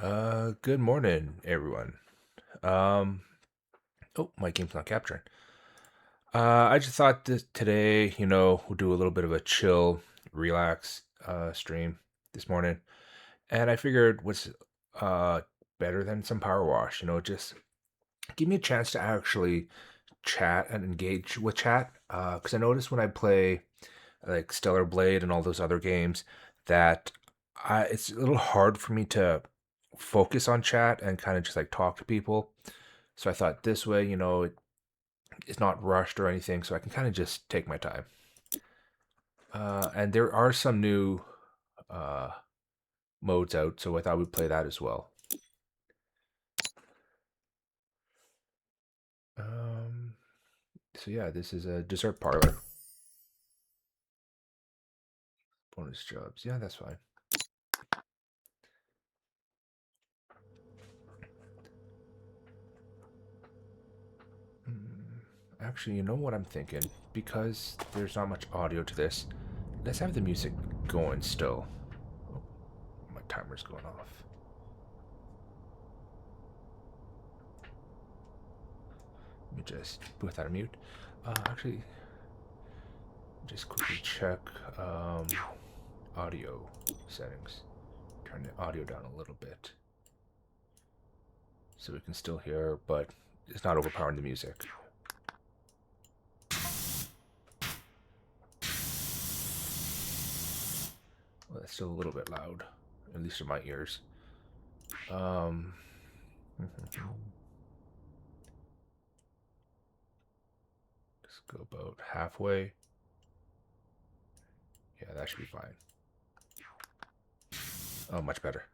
Good morning, everyone. Um, oh, my game's not capturing. I just thought that today, we'll do a little bit of a chill, relax, stream this morning, and I figured what's uh better than some power wash, just give me a chance to actually chat and engage with chat. Because I noticed when I play like Stellar Blade and all those other games that it's a little hard for me to focus on chat and kind of just like talk to people. So I thought this way, it's not rushed or anything, so I can kind of just take my time. And there are some new uh, modes out, so I thought we'd play that as well. Um, so yeah, this is a dessert parlor. Bonus jobs. Yeah, that's fine. Mm, Actually, you know what I'm thinking? Because there's not much audio to this, let's have the music going still. Oh, my timer's going off. Let me just put that on mute. Actually, just quickly check audio settings. Turn the audio down a little bit so we can still hear, but it's not overpowering the music. Well, that's still a little bit loud, at least in my ears. Um, just go about halfway. Yeah, that should be fine. Oh, much better.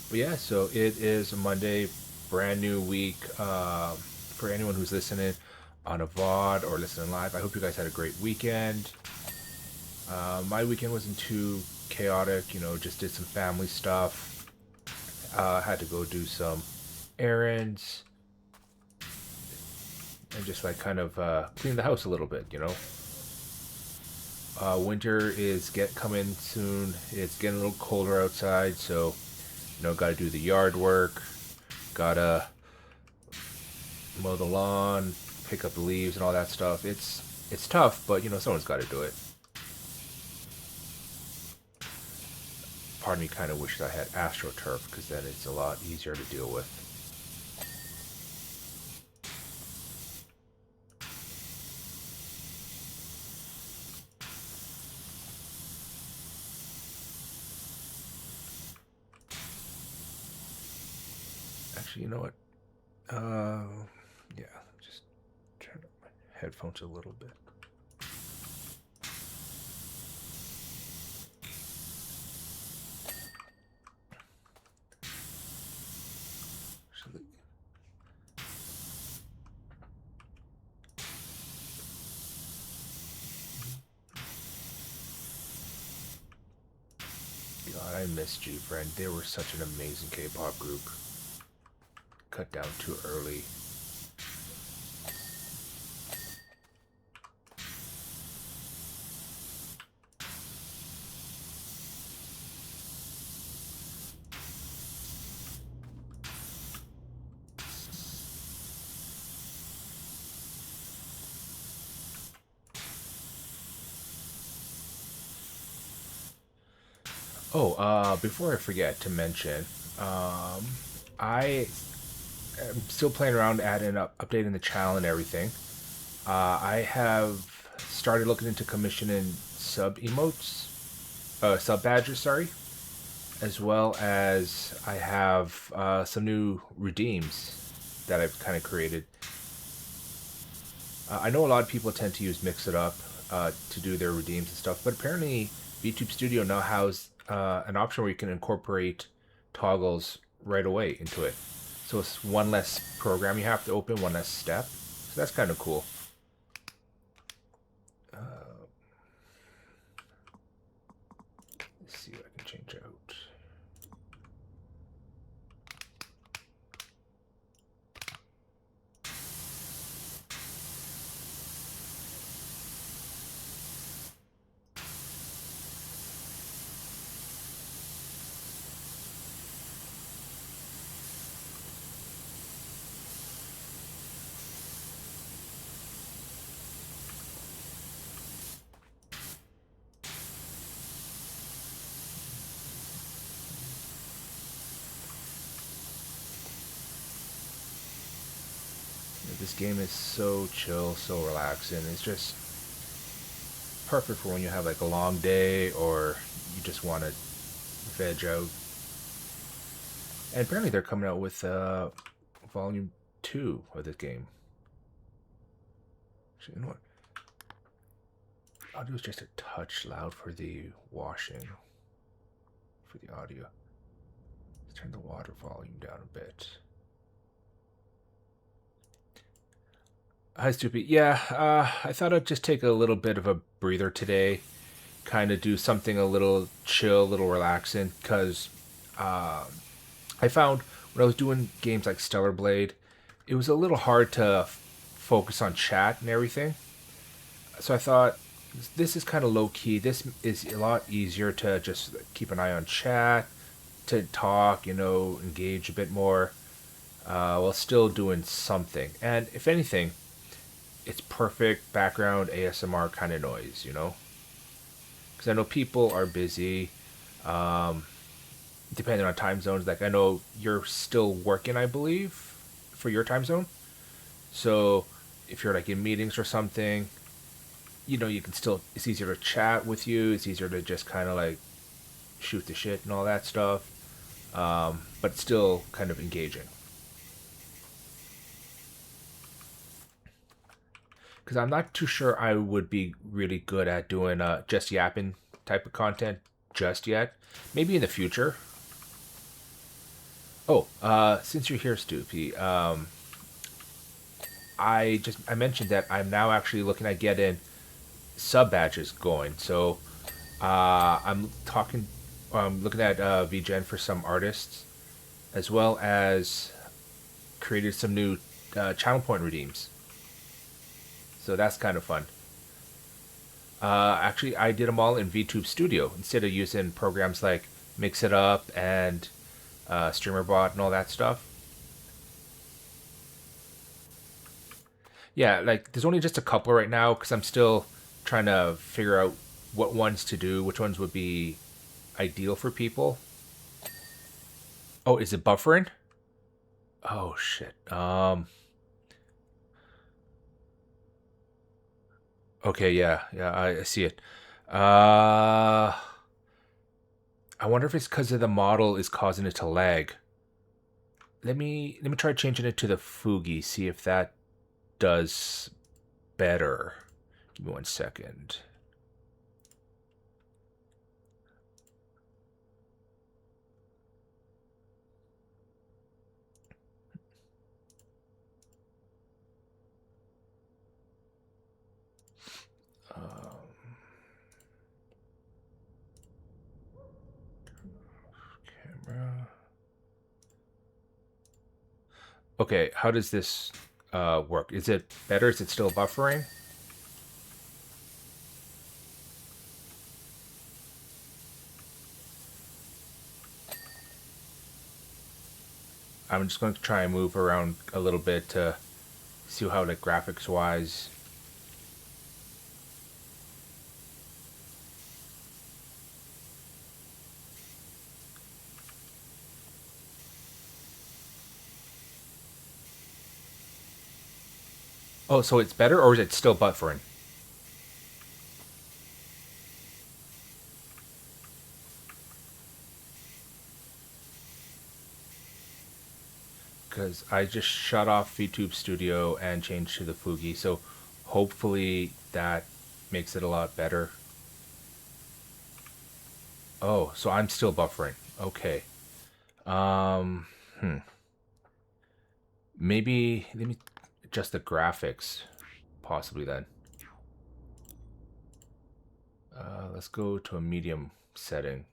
But yeah, so it is a Monday, brand new week. For anyone who's listening on a VOD or listening live, I hope you guys had a great weekend. My weekend wasn't too chaotic, just did some family stuff. Had to go do some errands and just like kind of clean the house a little bit. Winter is coming soon. It's getting a little colder outside, so got to do the yard work. Gotta mow the lawn, pick up the leaves and all that stuff. It's tough, but someone's got to do it. Part of me kind of wishes I had AstroTurf because then it's a lot easier to deal with. Actually, you know what? Yeah, just turn up my headphones a little bit. Actually, God, I missed you, friend. They were such an amazing K-pop group. Cut down too early. Oh, before I forget to mention, I am still playing around, adding up, updating the channel and everything. I have started looking into commissioning sub emotes, sub badges, sorry, as well as I have some new redeems that I've kind of created. I know a lot of people tend to use Mix It Up to do their redeems and stuff, but apparently VTube Studio now has an option where you can incorporate toggles right away into it. So it's one less program you have to open, one less step. So that's kind of cool. Let's see what I can change out. This game is so chill, so relaxing. It's just perfect for when you have like a long day or you just want to veg out. And apparently they're coming out with volume 2 of this game. Actually, you know what? Audio is just a touch loud for the washing, for the audio. Let's turn the water volume down a bit. Hi, Stoopy. Yeah, I thought I'd just take a little bit of a breather today. Kind of do something a little chill, a little relaxing. Because I found when I was doing games like Stellar Blade, it was a little hard to focus on chat and everything. So I thought, this is kind of low key. This is a lot easier to just keep an eye on chat, to talk, engage a bit more, while still doing something. And if anything, it's perfect background ASMR kind of noise, Because I know people are busy, depending on time zones. Like, I know you're still working, I believe, for your time zone. So if you're like in meetings or something, you can still, it's easier to chat with you. It's easier to just kind of like shoot the shit and all that stuff. But still kind of engaging. Because I'm not too sure I would be really good at doing just yapping type of content just yet. Maybe in the future. Oh, since you're here, Stoopy, I mentioned that I'm now actually looking at getting sub badges going. So I'm looking at VGen for some artists, as well as created some new channel point redeems. So that's kind of fun. Actually, I did them all in VTube Studio instead of using programs like Mix It Up and StreamerBot and all that stuff. Yeah, like there's only just a couple right now because I'm still trying to figure out what ones to do, which ones would be ideal for people. Oh, is it buffering? Oh shit. Okay, yeah, I see it. I wonder if it's because of the model is causing it to lag. Let me try changing it to the Fugi, see if that does better. Give me 1 second. Camera. Okay, how does this work? Is it better? Is it still buffering? I'm just going to try and move around a little bit to see how, like, graphics wise. Oh, so it's better, or is it still buffering? Because I just shut off VTube Studio and changed to the Fugi, so hopefully that makes it a lot better. Oh, so I'm still buffering. Okay. Um, Maybe let me adjust the graphics, possibly then. Let's go to a medium setting.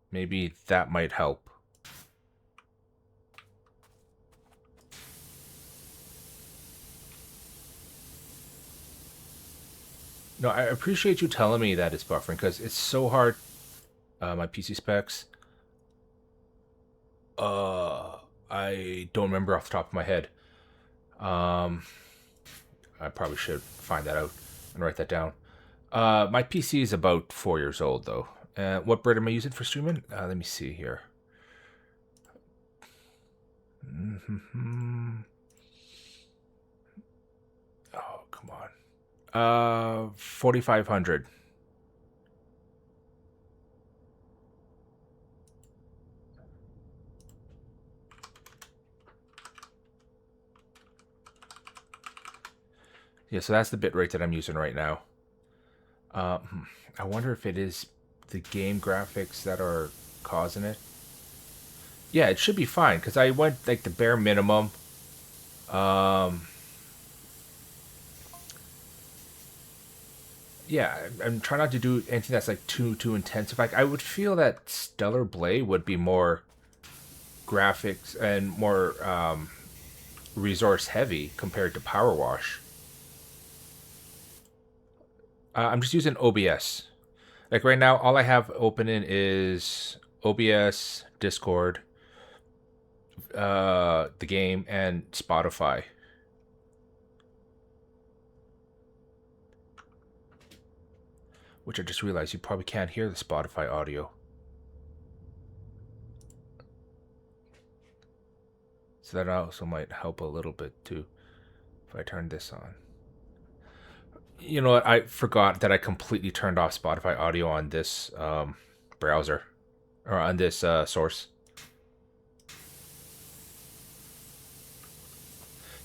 Maybe that might help. No, I appreciate you telling me that it's buffering because it's so hard. My PC specs. I don't remember off the top of my head. I probably should find that out and write that down. My PC is about 4 years old though. What bread am I using for streaming? Let me see here. Oh, come on. 4,500. Yeah, so that's the bit rate that I'm using right now. I wonder if it is the game graphics that are causing it. Yeah, it should be fine because I went like the bare minimum. Um, yeah, I'm trying not to do anything that's like too intensive. Like I would feel that Stellar Blade would be more graphics and more resource heavy compared to Power Wash. I'm just using OBS. Like right now, all I have open in is OBS, Discord, the game, and Spotify. Which I just realized you probably can't hear the Spotify audio. So that also might help a little bit too if I turn this on. You know what? I forgot that I completely turned off Spotify audio on this browser or on this source.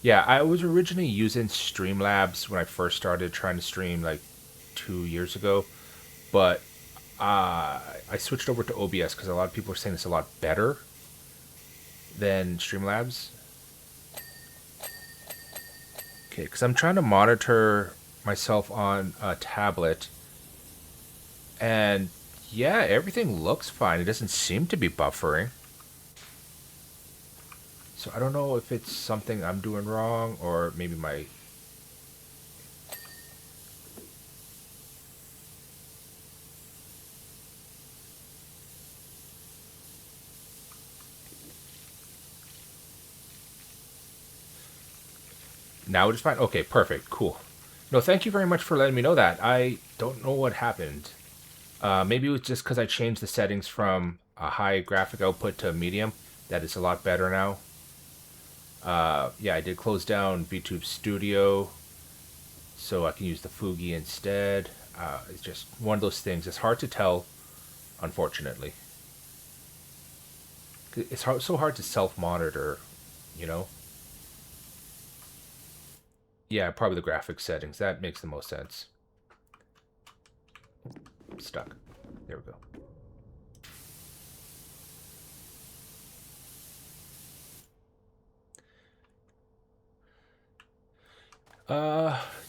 Yeah, I was originally using Streamlabs when I first started trying to stream like 2 years ago, but I switched over to OBS because a lot of people are saying it's a lot better than Streamlabs. Okay, because I'm trying to monitor myself on a tablet, and yeah, everything looks fine. It doesn't seem to be buffering. So I don't know if it's something I'm doing wrong or maybe my... Now it is fine? Okay, perfect. Cool. No, thank you very much for letting me know that. I don't know what happened. Maybe it was just because I changed the settings from a high graphic output to medium. That is a lot better now. Yeah, I did close down VTube Studio so I can use the Fugi instead. It's just one of those things. It's hard to tell, unfortunately. It's so hard to self-monitor, you know? Yeah, probably the graphics settings. That makes the most sense. Stuck. There we go.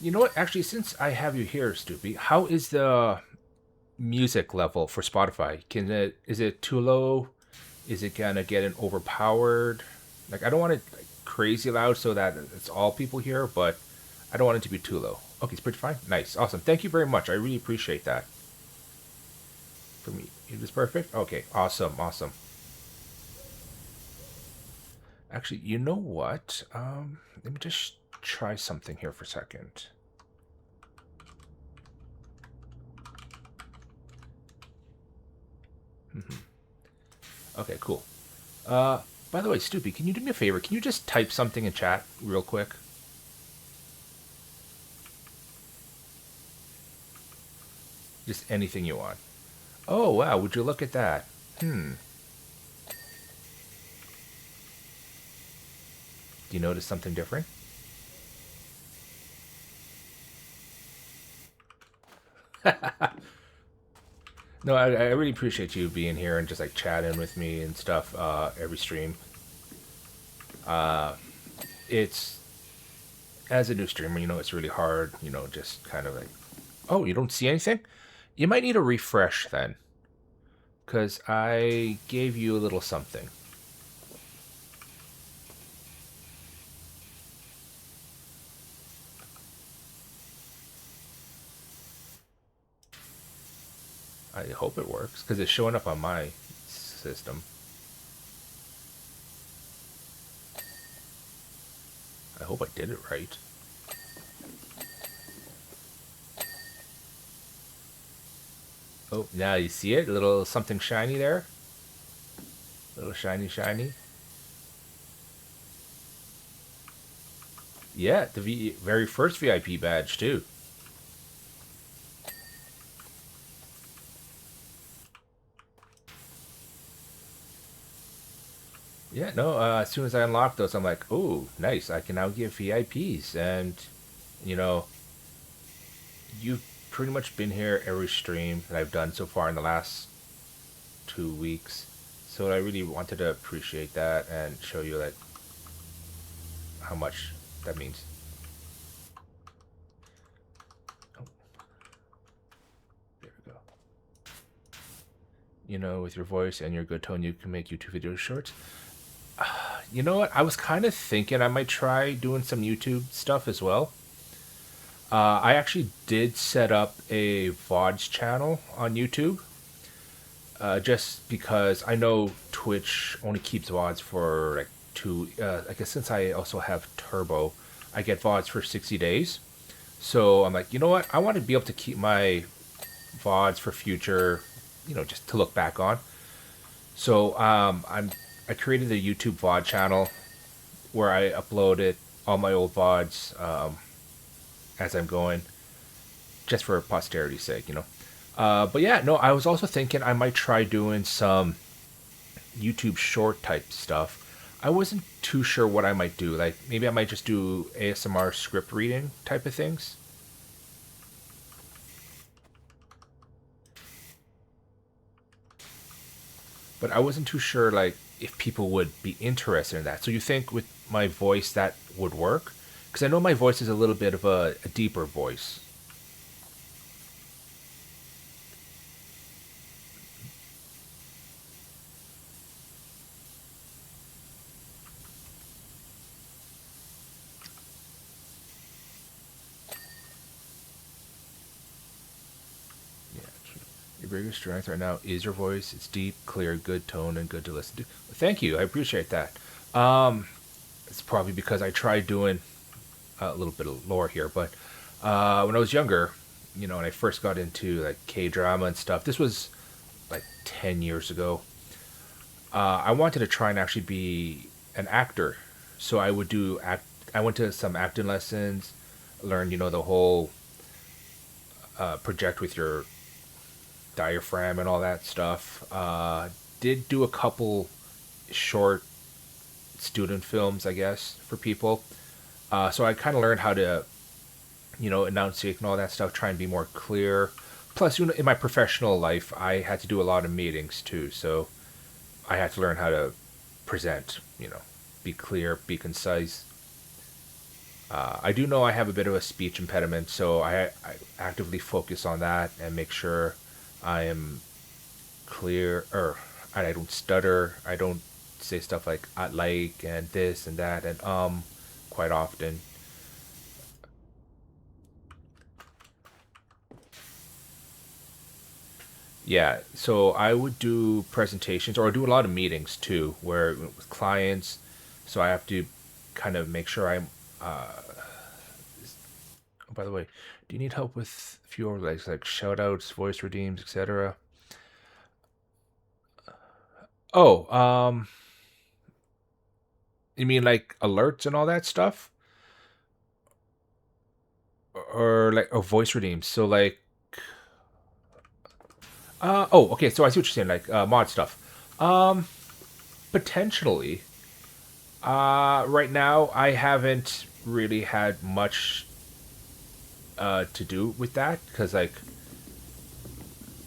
You know what? Actually, since I have you here, Stoopy, how is the music level for Spotify? Is it too low? Is it gonna get an overpowered? Like I don't want it like, crazy loud so that it's all people hear, but I don't want it to be too low. Okay, it's pretty fine. Nice, awesome. Thank you very much. I really appreciate that. For me, it is perfect. Okay, awesome, awesome. Actually, you know what? Let me just try something here for a second. Okay, cool. By the way, Stoopy, can you do me a favor? Can you just type something in chat real quick? Just anything you want. Oh, wow, would you look at that? Hmm. Do you notice something different? No, I really appreciate you being here and just like chatting with me and stuff every stream. It's, as a new streamer, you know, it's really hard, you know, just kind of like, oh, you don't see anything? You might need a refresh then. Because I gave you a little something. I hope it works because it's showing up on my system. I hope I did it right. Oh, now you see it? A little something shiny there. A little shiny, shiny. Yeah, the very first VIP badge too. Yeah, no. As soon as I unlocked those, I'm like, oh, nice. I can now get VIPs, and you know, you've pretty much been here every stream that I've done so far in the last 2 weeks. So I really wanted to appreciate that and show you like how much that means. Oh, there we go. With your voice and your good tone, you can make YouTube video shorts. You know what? I was kind of thinking I might try doing some YouTube stuff as well. I actually did set up a VODs channel on YouTube, just because I know Twitch only keeps VODs for like two. I guess since I also have Turbo, I get VODs for 60 days. So I'm like, you know what? I want to be able to keep my VODs for future, just to look back on. So I created a YouTube VOD channel where I uploaded all my old VODs as I'm going, just for posterity's sake. But yeah, no, I was also thinking I might try doing some YouTube short type stuff. I wasn't too sure what I might do. Like maybe I might just do ASMR script reading type of things. But I wasn't too sure like if people would be interested in that. So you think with my voice that would work? Because I know my voice is a little bit of a deeper voice. Yeah, true. Your biggest strength right now is your voice. It's deep, clear, good tone, and good to listen to. Thank you. I appreciate that. It's probably because I tried doing a little bit of lore here, but when I was younger, when I first got into like K drama and stuff, this was like 10 years ago. I wanted to try and actually be an actor, so I would do act. I went to some acting lessons, learned the whole project with your diaphragm and all that stuff. Did do a couple short student films, I guess, for people. So I kind of learned how to, enunciate and all that stuff, try and be more clear. Plus, in my professional life, I had to do a lot of meetings too, so I had to learn how to present, be clear, be concise. I do know I have a bit of a speech impediment, so I actively focus on that and make sure I am clear, or I don't stutter. I don't say stuff like "I like" and this and that and quite often. Yeah, so I would do presentations or I do a lot of meetings too, where with clients. So I have to kind of make sure I'm. Oh, by the way, do you need help with a few overlays like shout outs, voice redeems, etc.? Oh, you mean like alerts and all that stuff, or like voice redeems? So like, oh, okay. So I see what you're saying, like mod stuff. Um, Potentially. Right now I haven't really had much to do with that because like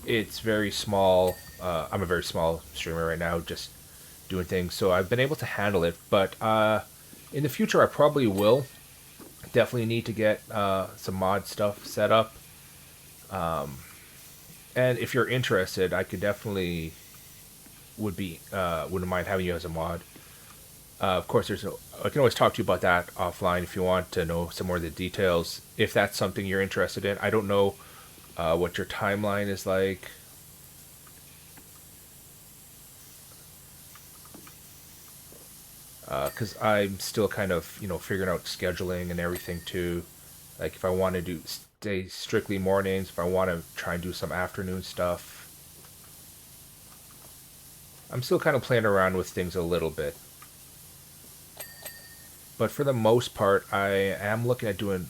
it's very small. I'm a very small streamer right now, just doing things. So I've been able to handle it, but in the future I probably will. Definitely need to get some mod stuff set up. And if you're interested, I could definitely wouldn't mind having you as a mod. Of course, I can always talk to you about that offline if you want to know some more of the details. If that's something you're interested in, I don't know what your timeline is like. Because I'm still kind of figuring out scheduling and everything too. Like if I want to do stay strictly mornings, if I want to try and do some afternoon stuff, I'm still kind of playing around with things a little bit. But for the most part, I am looking at doing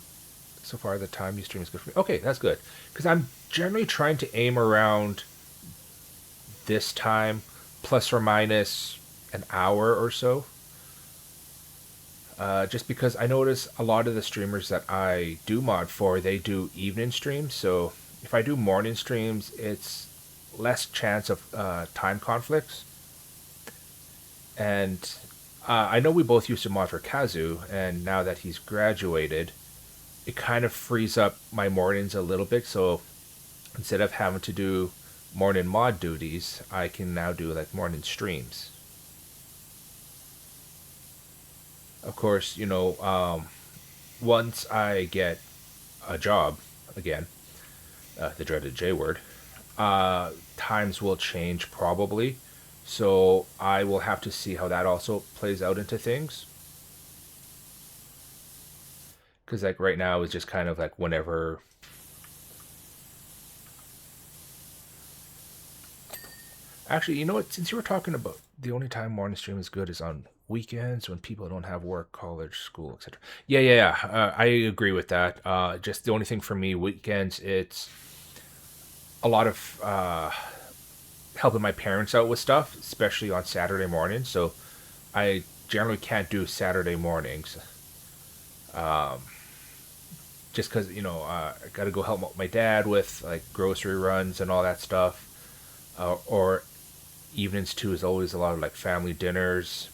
so far the time you stream is good for me. Okay, that's good because I'm generally trying to aim around this time, plus or minus an hour or so. Just because I notice a lot of the streamers that I do mod for, they do evening streams. So if I do morning streams, it's less chance of time conflicts. And I know we both used to mod for Kazu, and now that he's graduated, it kind of frees up my mornings a little bit. So instead of having to do morning mod duties, I can now do like morning streams. Of course, once I get a job again, the dreaded J word, times will change probably. So I will have to see how that also plays out into things. Because like right now it's just kind of like whenever. Actually, you know what? Since you were talking about the only time morning stream is good is on weekends when people don't have work, college, school, etc. Yeah, yeah, yeah. I agree with that. Just the only thing for me, weekends, it's a lot of helping my parents out with stuff, especially on Saturday mornings. So I generally can't do Saturday mornings, just because I got to go help my dad with like grocery runs and all that stuff. Or evenings too is always a lot of like family dinners,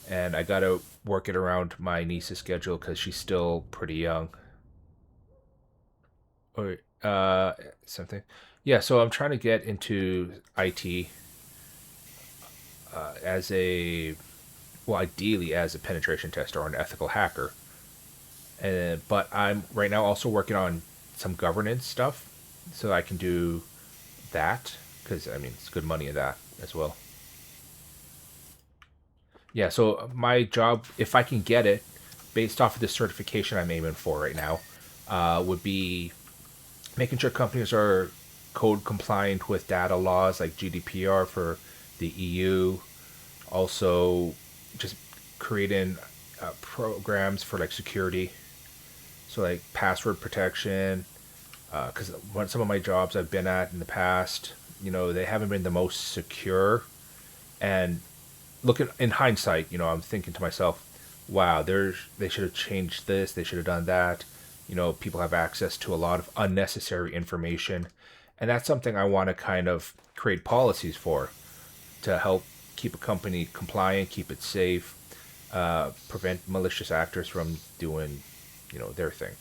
and I got to work it around my niece's schedule because she's still pretty young. Or something. Yeah, so I'm trying to get into IT as a well, ideally as a penetration tester or an ethical hacker. And but I'm right now also working on some governance stuff, so I can do that because I mean it's good money in that as well. Yeah, so my job, if I can get it, based off of the certification I'm aiming for right now, would be making sure companies are code compliant with data laws like GDPR for the EU. Also, just creating programs for like security, so like password protection. Because some of my jobs I've been at in the past, they haven't been the most secure. And looking in hindsight, I'm thinking to myself, wow, they should have changed this, they should have done that. People have access to a lot of unnecessary information, and that's something I want to kind of create policies for to help keep a company compliant, keep it safe, prevent malicious actors from doing, their thing.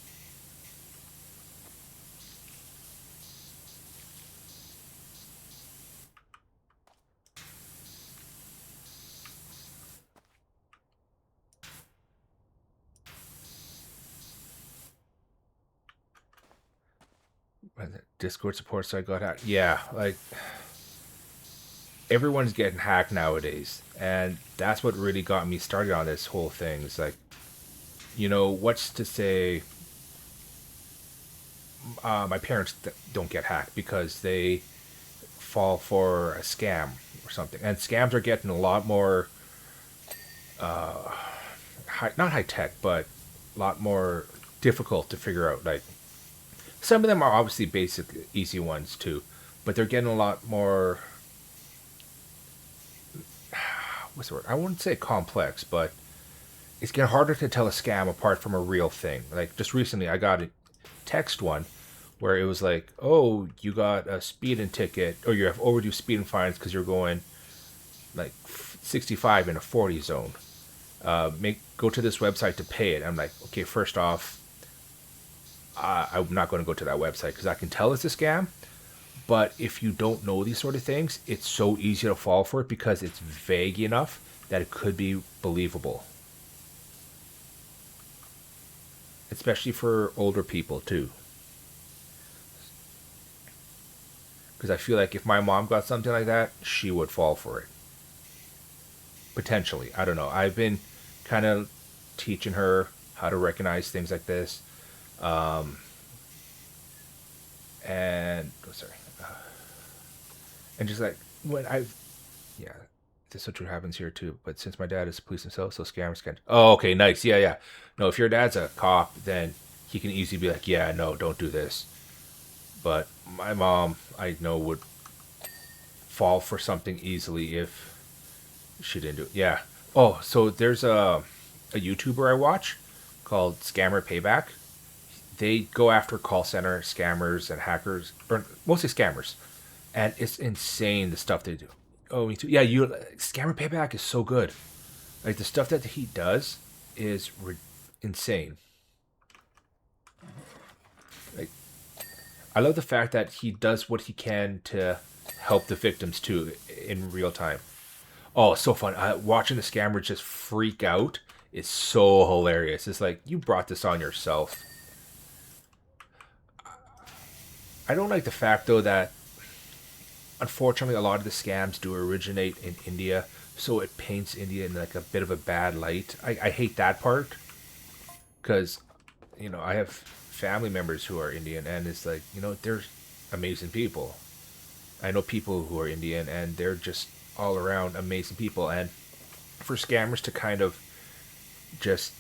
Discord support site got hacked. Yeah, like everyone's getting hacked nowadays, and that's what really got me started on this whole thing. It's like, what's to say my parents don't get hacked because they fall for a scam or something. And scams are getting a lot more, not high tech, but a lot more difficult to figure out. Like, some of them are obviously basic, easy ones too, but they're getting a lot more, what's the word? I wouldn't say complex, but it's getting harder to tell a scam apart from a real thing. Like, just recently, I got a text one where it was like, "Oh, you got a speeding ticket, or you have overdue speeding fines because you're going like 65 in a 40 zone. Make Go to this website to pay it." I'm like, okay, first off, I'm not going to go to that website because I can tell it's a scam. But if you don't know these sort of things, it's so easy to fall for it because it's vague enough that it could be believable, especially for older people too. Because I feel like if my mom got something like that, she would fall for it. Potentially. I don't know. I've been kind of teaching her how to recognize things like this. Um, and, oh, sorry. And just like, when I've, yeah. this is what happens here too. But since my dad is police himself, so scammers can. Oh, okay, nice. Yeah, yeah. No, if your dad's a cop, then he can easily be like, yeah, no, don't do this. But my mom, I know, would fall for something easily if she didn't do it. Yeah. Oh, so there's a YouTuber I watch called Scammer Payback. They go after call center scammers and hackers, or mostly scammers, and it's insane the stuff they do. Oh, me too. Yeah, you Scammer Payback is so good. Like the stuff that he does is insane. Like I love the fact that he does what he can to help the victims too in real time. Oh, it's so fun. Watching the scammer just freak out is so hilarious. It's like you brought this on yourself. I don't like the fact though that unfortunately a lot of the scams do originate in India, so it paints India in like a bit of a bad light. I hate that part because I have family members who are Indian, and it's like they're amazing people. I know people who are Indian, and they're just all around amazing people. And for scammers to kind of just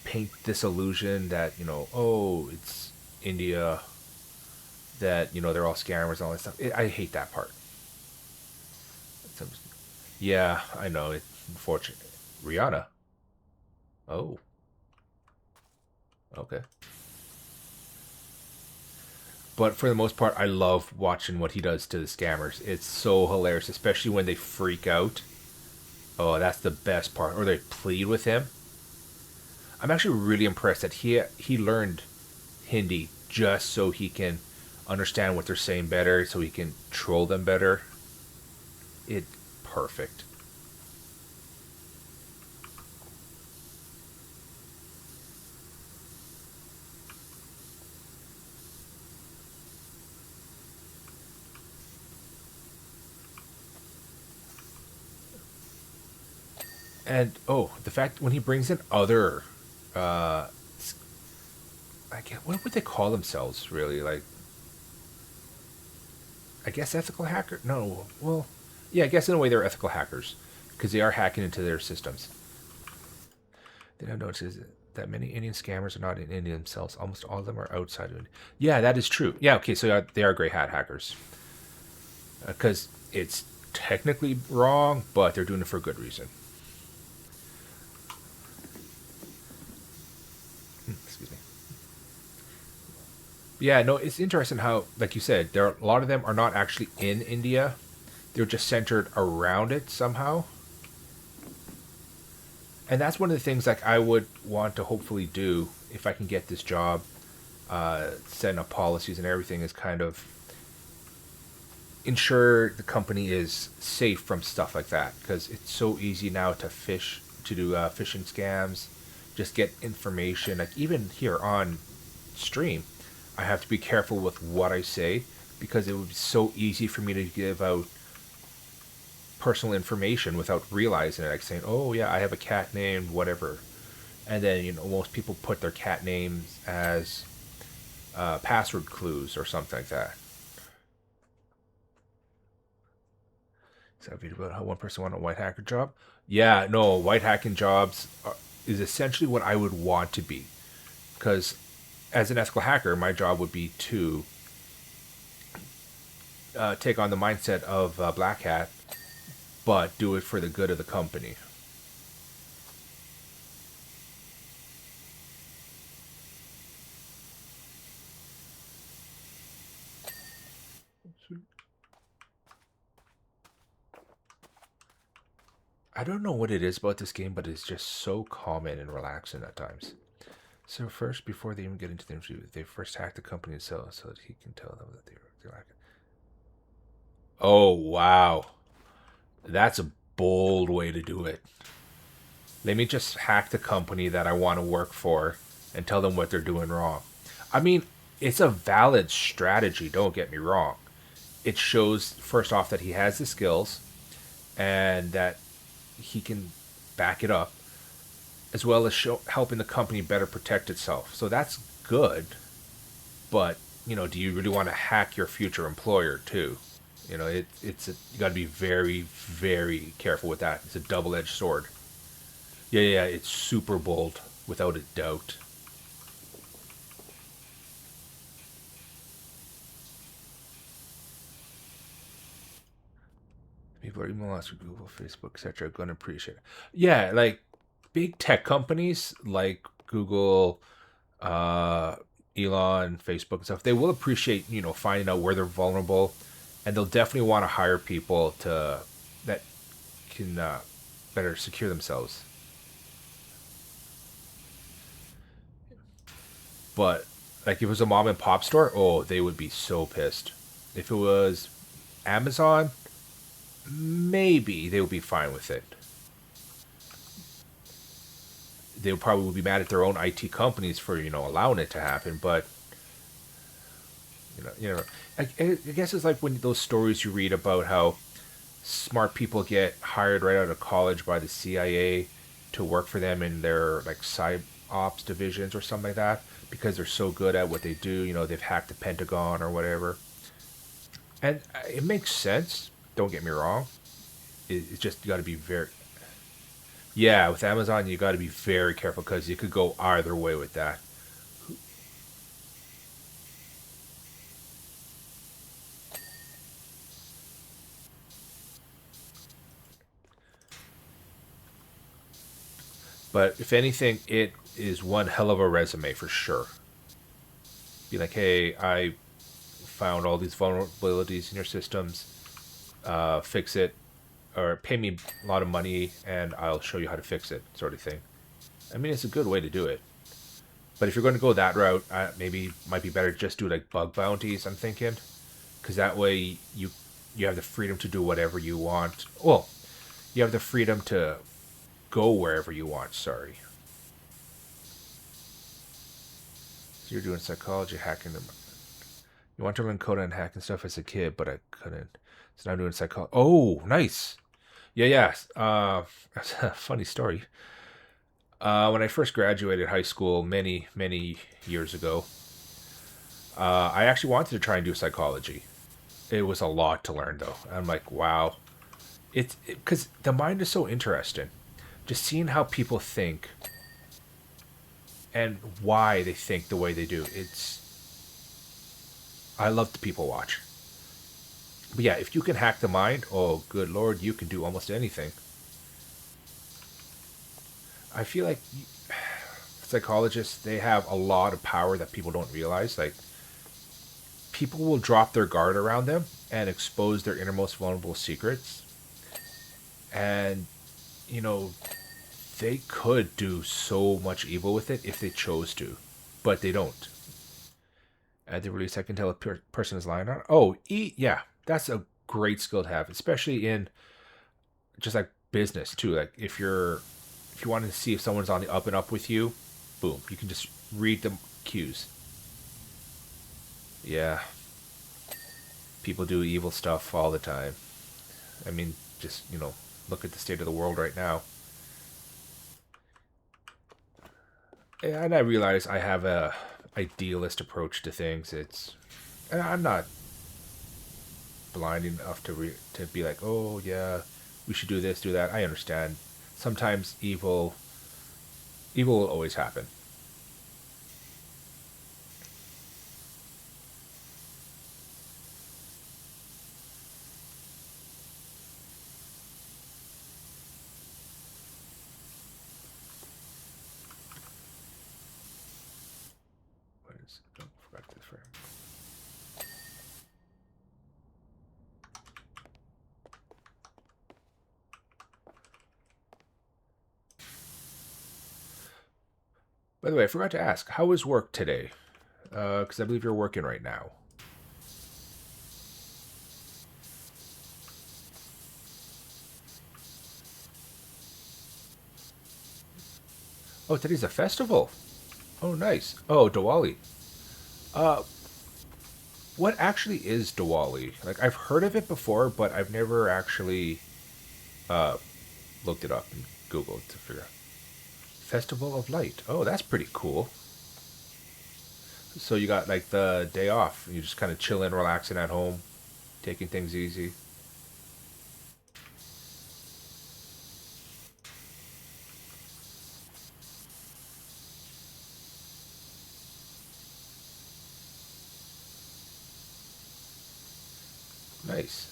paint this illusion that oh, it's India, that they're all scammers and all that stuff. I hate that part. Yeah, I know. It's unfortunate. Rihanna. Oh, okay. But for the most part, I love watching what he does to the scammers. It's so hilarious, especially when they freak out. Oh, that's the best part. Or they plead with him. I'm actually really impressed that he learned Hindi just so he can understand what they're saying better, so he can troll them better. It perfect. And oh, the fact when he brings in other, uh, I guess what would they call themselves really? Like, I guess ethical hacker? No, well, yeah, I guess in a way they're ethical hackers because they are hacking into their systems. They don't notice is that many Indian scammers are not in India themselves. Almost all of them are outside of India. Yeah, that is true. Yeah, okay, so they are gray hat hackers because it's technically wrong, but they're doing it for a good reason. Excuse me. Yeah, no, it's interesting how, like you said, there are, a lot of them are not actually in India. They're just centered around it somehow. And that's one of the things like I would want to hopefully do if I can get this job, setting up policies and everything is kind of ensure the company is safe from stuff like that because it's so easy now to do phishing scams, just get information. Like even here on stream, I have to be careful with what I say because it would be so easy for me to give out personal information without realizing it. Like saying, "Oh yeah, I have a cat named whatever," and then most people put their cat names as password clues or something like that. Is that a video about how one person wanted a white hacker job? Yeah, no, white hacking jobs is essentially what I would want to be. Because as an ethical hacker, my job would be to take on the mindset of Black Hat, but do it for the good of the company. I don't know what it is about this game, but it's just so calm and relaxing at times. So first, before they even get into the interview, they first hack the company itself so that he can tell them that they're like, oh wow, that's a bold way to do it. Let me just hack the company that I want to work for and tell them what they're doing wrong. I mean, it's a valid strategy. Don't get me wrong. It shows first off that he has the skills and that he can back it up, as well as helping the company better protect itself. So that's good. But do you really want to hack your future employer too? You got to be very, very careful with that. It's a double-edged sword. Yeah, yeah, it's super bold, without a doubt. People are email us Google, Facebook, etc. Going to appreciate it. Yeah, like big tech companies like Google, uh, Elon, Facebook, and stuff. They will appreciate finding out where they're vulnerable, and they'll definitely want to hire people to that can better secure themselves. But like if it was a mom and pop store, oh, they would be so pissed. If it was Amazon, maybe they would be fine with it. They probably would be mad at their own IT companies for allowing it to happen. But I guess it's like when those stories you read about how smart people get hired right out of college by the CIA to work for them in their like cyber ops divisions or something like that because they're so good at what they do. They've hacked the Pentagon or whatever, and it makes sense. Don't get me wrong. It's just you got to be very yeah. With Amazon, you got to be very careful because you could go either way with that. But if anything, it is one hell of a resume for sure. Be like, hey, I found all these vulnerabilities in your systems. Fix it, or pay me a lot of money, and I'll show you how to fix it, sort of thing. I mean, it's a good way to do it. But if you're going to go that route, maybe it might be better just do like bug bounties. I'm thinking, because that way you have the freedom to do whatever you want. Well, you have the freedom to go wherever you want. Sorry. So you're doing psychology, hacking them. You want to learn coding and hacking stuff as a kid, but I couldn't. So now I'm doing psychology. Oh, nice. Yeah, yeah. That's a funny story. When I first graduated high school many, many years ago, I actually wanted to try and do psychology. It was a lot to learn, though. I'm like, wow. It's because the mind is so interesting. Just seeing how people think and why they think the way they do. I love to people watch. But yeah, if you can hack the mind, oh, good lord, you can do almost anything. I feel like psychologists, they have a lot of power that people don't realize. Like, people will drop their guard around them and expose their innermost vulnerable secrets. And, you know, they could do so much evil with it if they chose to, but they don't. At the release, I can tell a person is lying on. Oh, yeah, that's a great skill to have, especially in just like business too. Like if you wanted to see if someone's on the up and up with you, boom, you can just read the cues. Yeah, people do evil stuff all the time. I mean, just look at the state of the world right now. And I realize I have a idealist approach to things. I'm not blind enough to be like, oh yeah, we should do this, do that. I understand. Sometimes evil will always happen. What is? Oh, forgot this frame. By the way, I forgot to ask, how was work today? Because I believe you're working right now. Oh, today's a festival. Oh, nice. Oh, Diwali. Uh, what actually is Diwali? Like, I've heard of it before, but I've never actually uh, looked it up and Googled to figure out. Festival of Light. Oh, that's pretty cool. So you got like the day off. You just kind of chilling, relaxing at home. taking things easy. Nice.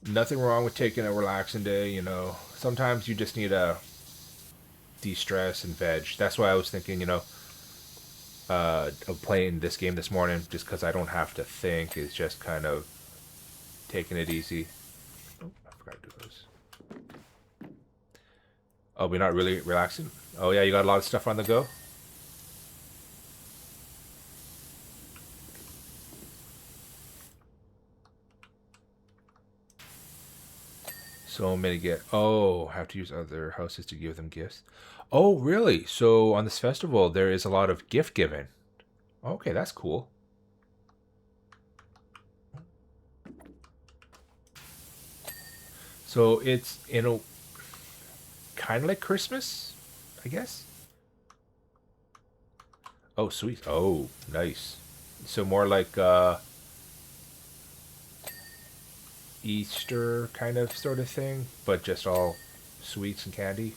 Nothing wrong with taking a relaxing day, you know. Sometimes you just need a de-stress and veg. That's why I was thinking, of playing this game this morning, just because I don't have to think. It's just kind of taking it easy. Oh, I forgot to do those. Oh, we're not really relaxing? Oh, yeah, you got a lot of stuff on the go? So many get. Oh, have to use other houses to give them gifts. Oh, really? So on this festival, there is a lot of gift giving. Okay, that's cool. So it's kind of like Christmas, I guess. Oh, sweet. Oh, nice. So more like Easter kind of sort of thing, but just all sweets and candy.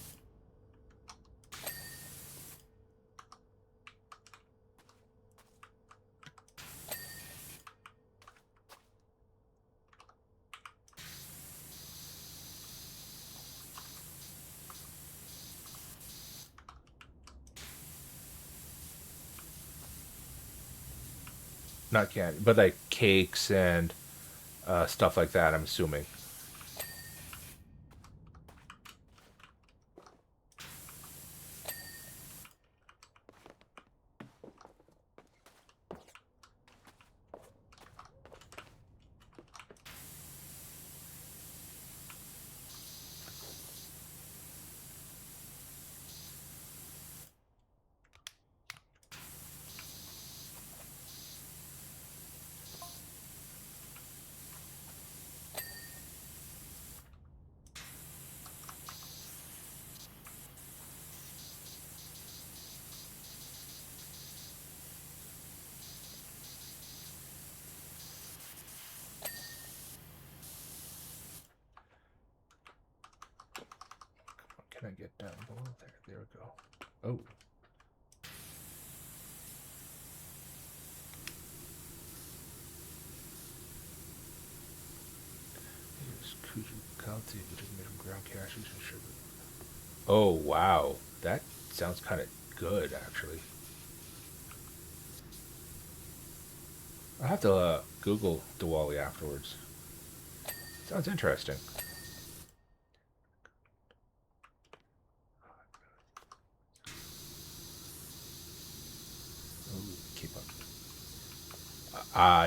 Not candy, but like cakes and stuff like that, I'm assuming. Can I get down below there? There we go. Oh, here's Kuju County, which is made from ground cashews and sugar. Oh, wow. That sounds kind of good, actually. I'll have to Google Diwali afterwards. Sounds interesting. Ooh, keep up.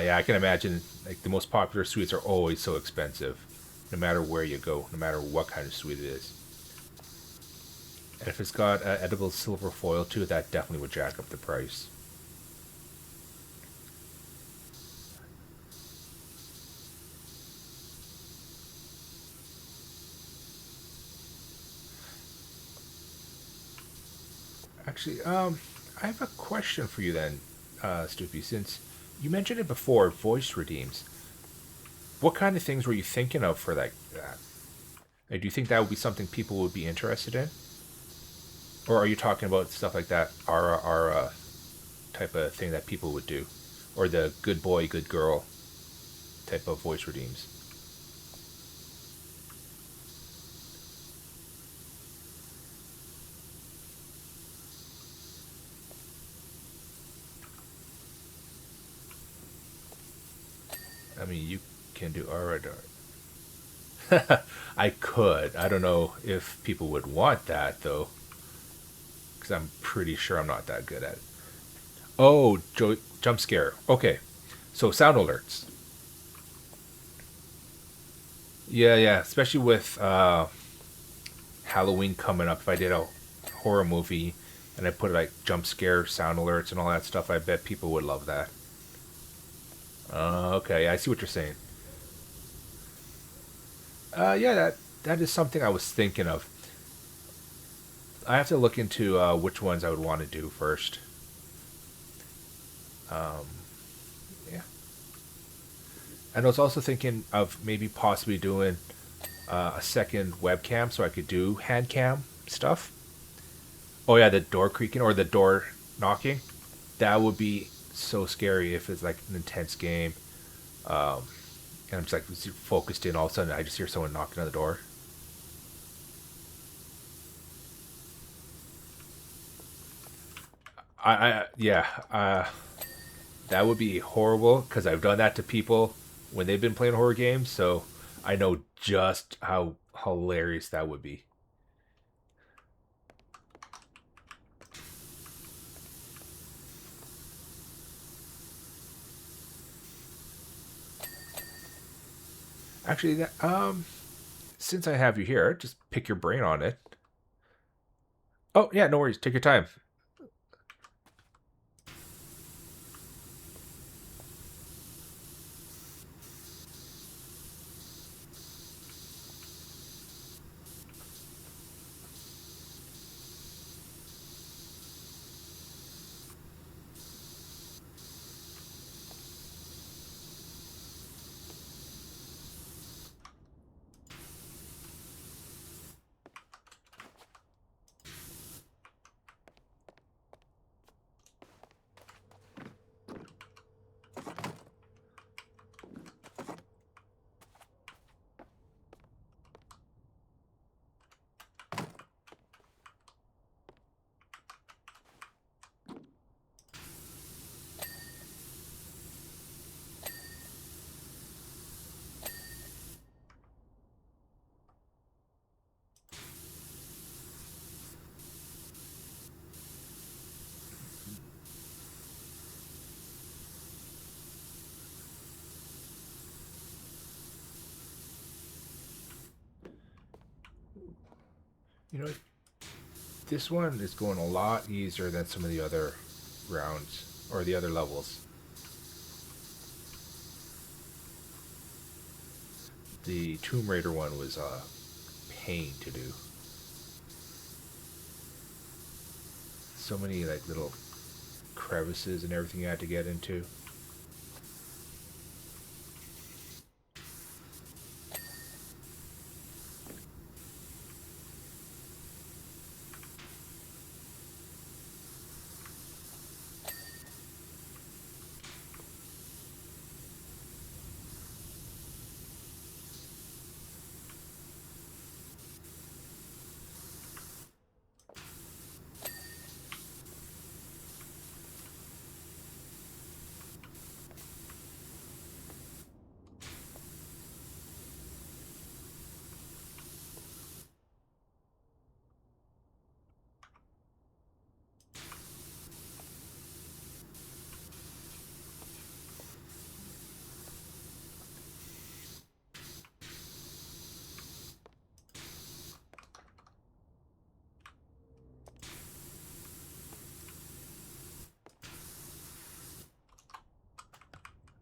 Yeah, I can imagine. Like the most popular sweets are always so expensive, no matter where you go, no matter what kind of sweet it is. And if it's got edible silver foil too, that definitely would jack up the price. Actually, I have a question for you then, Stoopy. Since you mentioned it before, voice redeems. What kind of things were you thinking of for that? Like, do you think that would be something people would be interested in, or are you talking about stuff like that? Are type of thing that people would do, or the good boy, good girl type of voice redeems? I mean, you can do alright. I could. I don't know if people would want that though, because I'm pretty sure I'm not that good at it. Oh, jump scare. Okay, so sound alerts. Yeah, yeah. Especially with Halloween coming up, if I did a horror movie and I put like jump scare sound alerts and all that stuff, I bet people would love that. Okay, I see what you're saying. Yeah, that is something I was thinking of. I have to look into which ones I would want to do first. Yeah. And I was also thinking of maybe possibly doing a second webcam so I could do hand cam stuff. Oh yeah, the door creaking or the door knocking. That would be so scary if it's like an intense game. And I'm just like focused in. All of a sudden, I just hear someone knocking on the door. Yeah. That would be horrible because I've done that to people when they've been playing horror games. So I know just how hilarious that would be. Actually, since I have you here, just pick your brain on it. Oh yeah, no worries. Take your time. You know, this one is going a lot easier than some of the other rounds or the other levels. The Tomb Raider one was a pain to do. So many like little crevices and everything you had to get into.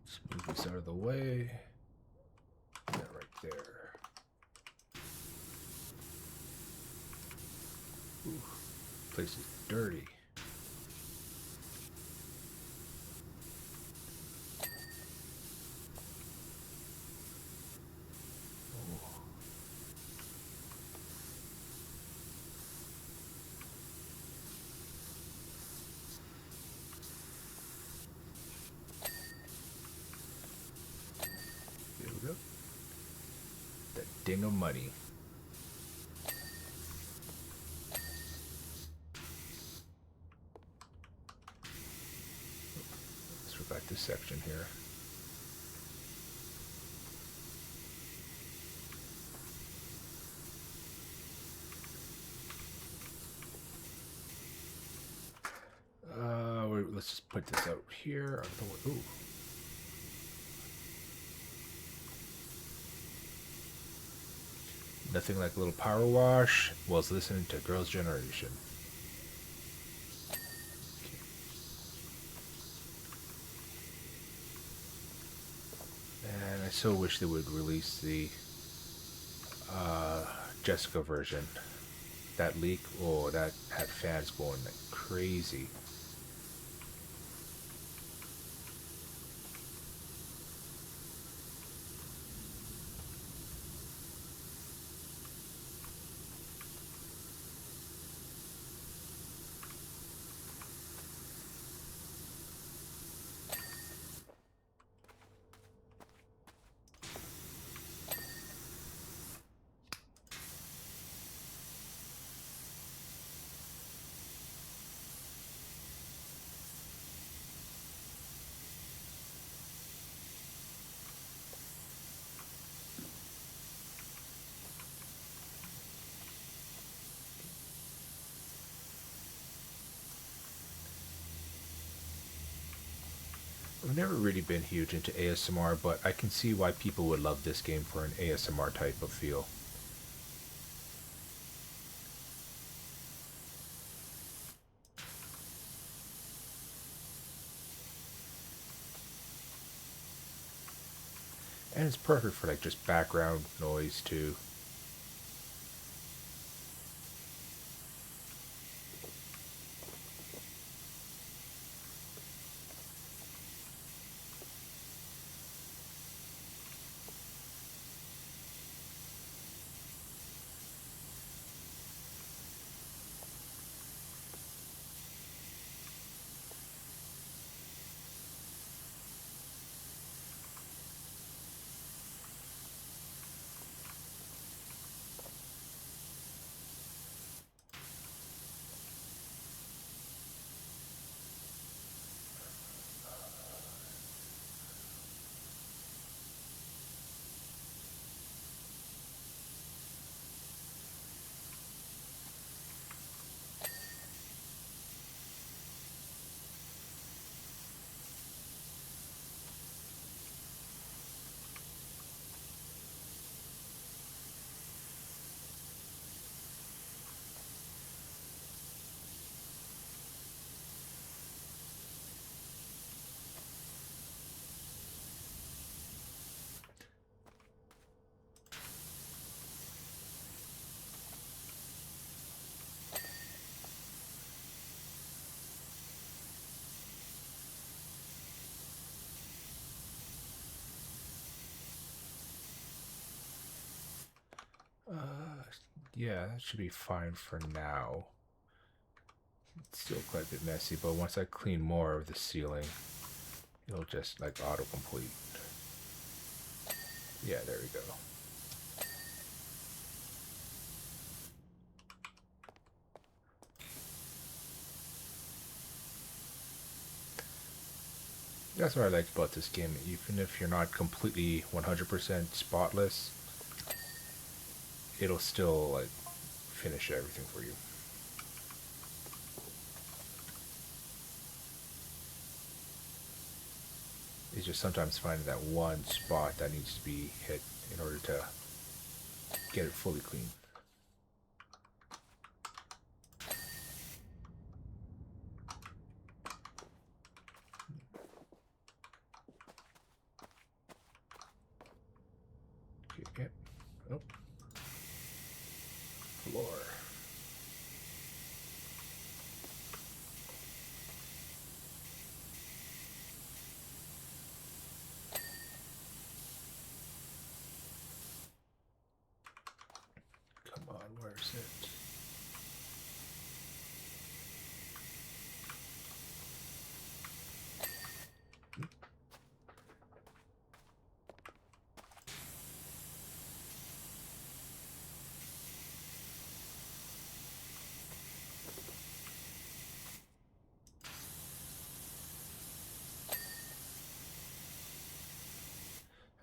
Let's move this out of the way. That right there. Ooh, place is dirty. There we go. That ding of money. Let's go back this section here. Let's just put this out here. Ooh. Nothing like a little power wash whilst listening to Girls' Generation. Okay. And I so wish they would release the Jessica version. That leak, oh, that had fans going like crazy. I've never really been huge into ASMR, but I can see why people would love this game for an ASMR type of feel. And it's perfect for like just background noise too. Uh, yeah, that should be fine for now. It's still quite a bit messy, but once I clean more of the ceiling, it'll just like autocomplete. Yeah, there we go. That's what I like about this game. Even if you're not completely 100% spotless, it'll still like finish everything for you. It's just sometimes finding that one spot that needs to be hit in order to get it fully clean. Okay, oh, floor. Come on, where's it?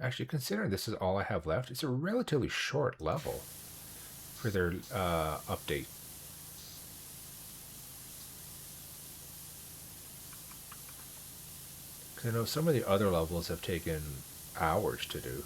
Actually, considering this is all I have left, it's a relatively short level for their update. Because I know some of the other levels have taken hours to do.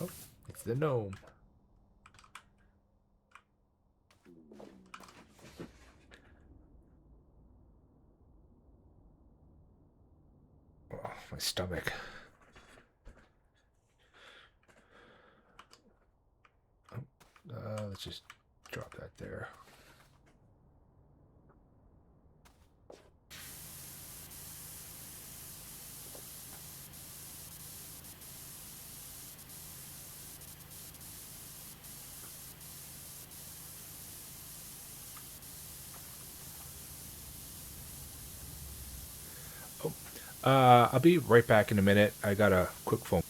Oh, it's the gnome. Oh, my stomach. Let's just drop that there. Oh, I'll be right back in a minute. I got a quick phone.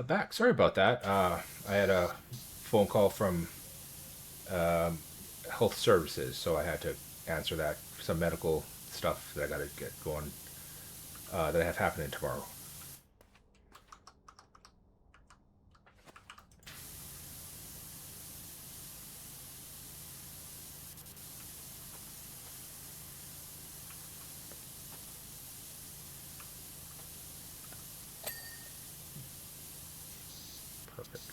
Back. Sorry about that. I had a phone call from health services, so I had to answer that. Some medical stuff that I got to get going that I have happening tomorrow. Perfect.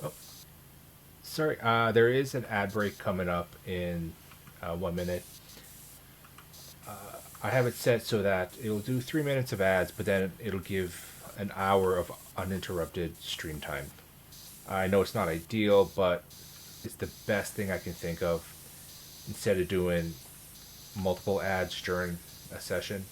Oh, sorry. There is an ad break coming up in 1 minute. I have it set so that it'll do 3 minutes of ads, but then it'll give an hour of uninterrupted stream time. I know it's not ideal, but it's the best thing I can think of instead of doing multiple ads during a session.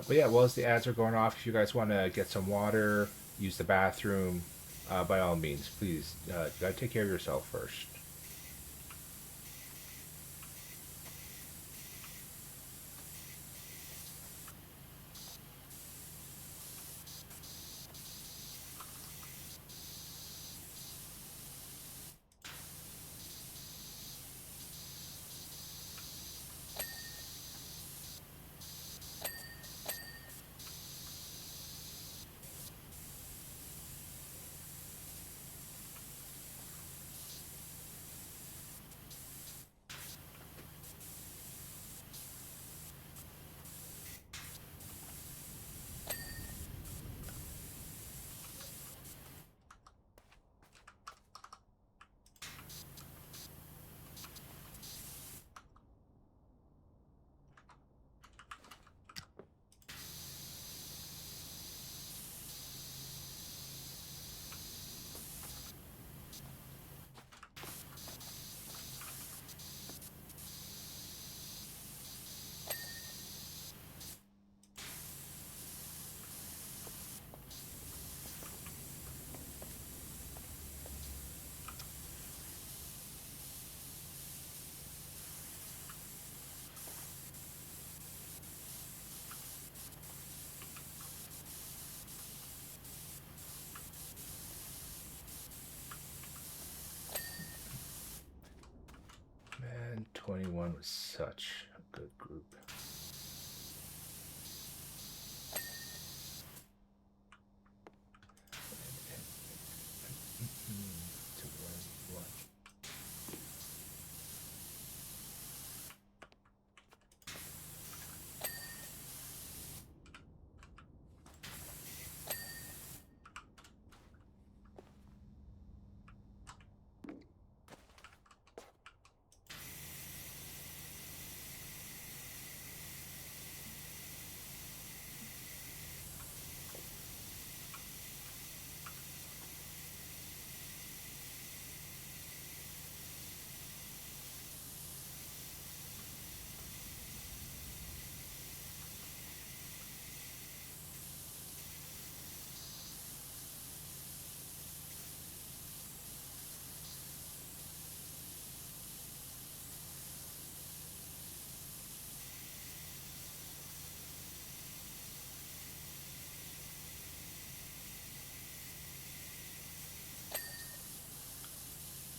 But yeah, while the ads are going off, if you guys want to get some water, use the bathroom, by all means, please, you gotta take care of yourself first. Man, 21 was such a good group.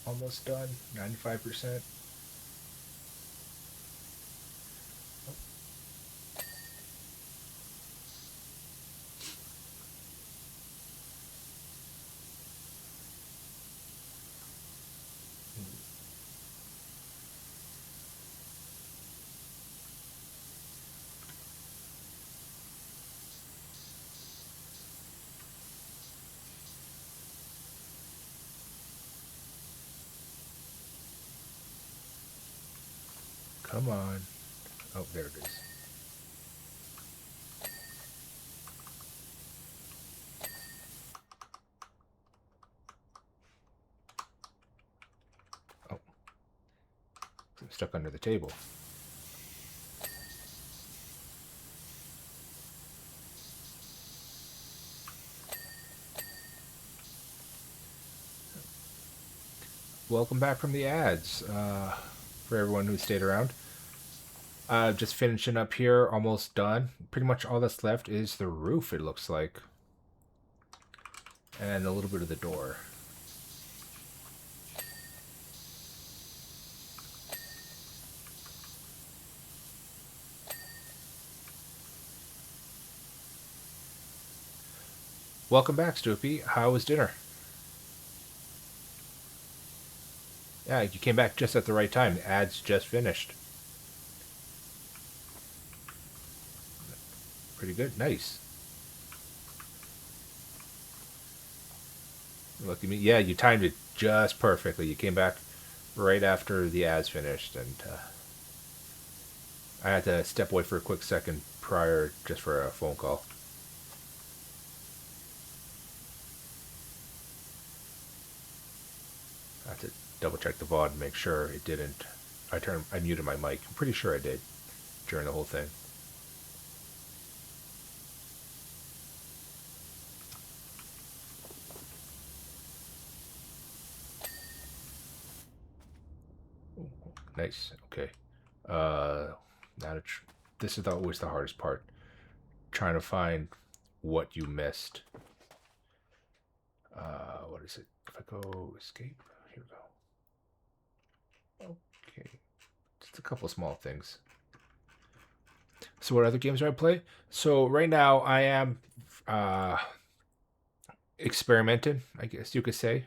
Almost done, 95%. Come on. Oh, there it is. Oh, I'm stuck under the table. Welcome back from the ads. For everyone who stayed around. Just finishing up here, almost done. Pretty much all that's left is the roof, it looks like. And a little bit of the door. Welcome back, Stoopy. How was dinner? Yeah, you came back just at the right time. The ads just finished. Pretty good. Nice. Look at me. Yeah, you timed it just perfectly. You came back right after the ads finished, and I had to step away for a quick second prior just for a phone call. I had to double check the VOD and make sure it didn't. I muted my mic. I'm pretty sure I did during the whole thing. Nice. Okay. Now this is always the hardest part. Trying to find what you missed. What is it? If I go escape, here we go. Okay. Just a couple small things. So what other games do I play? So right now I am uh experimenting, I guess you could say.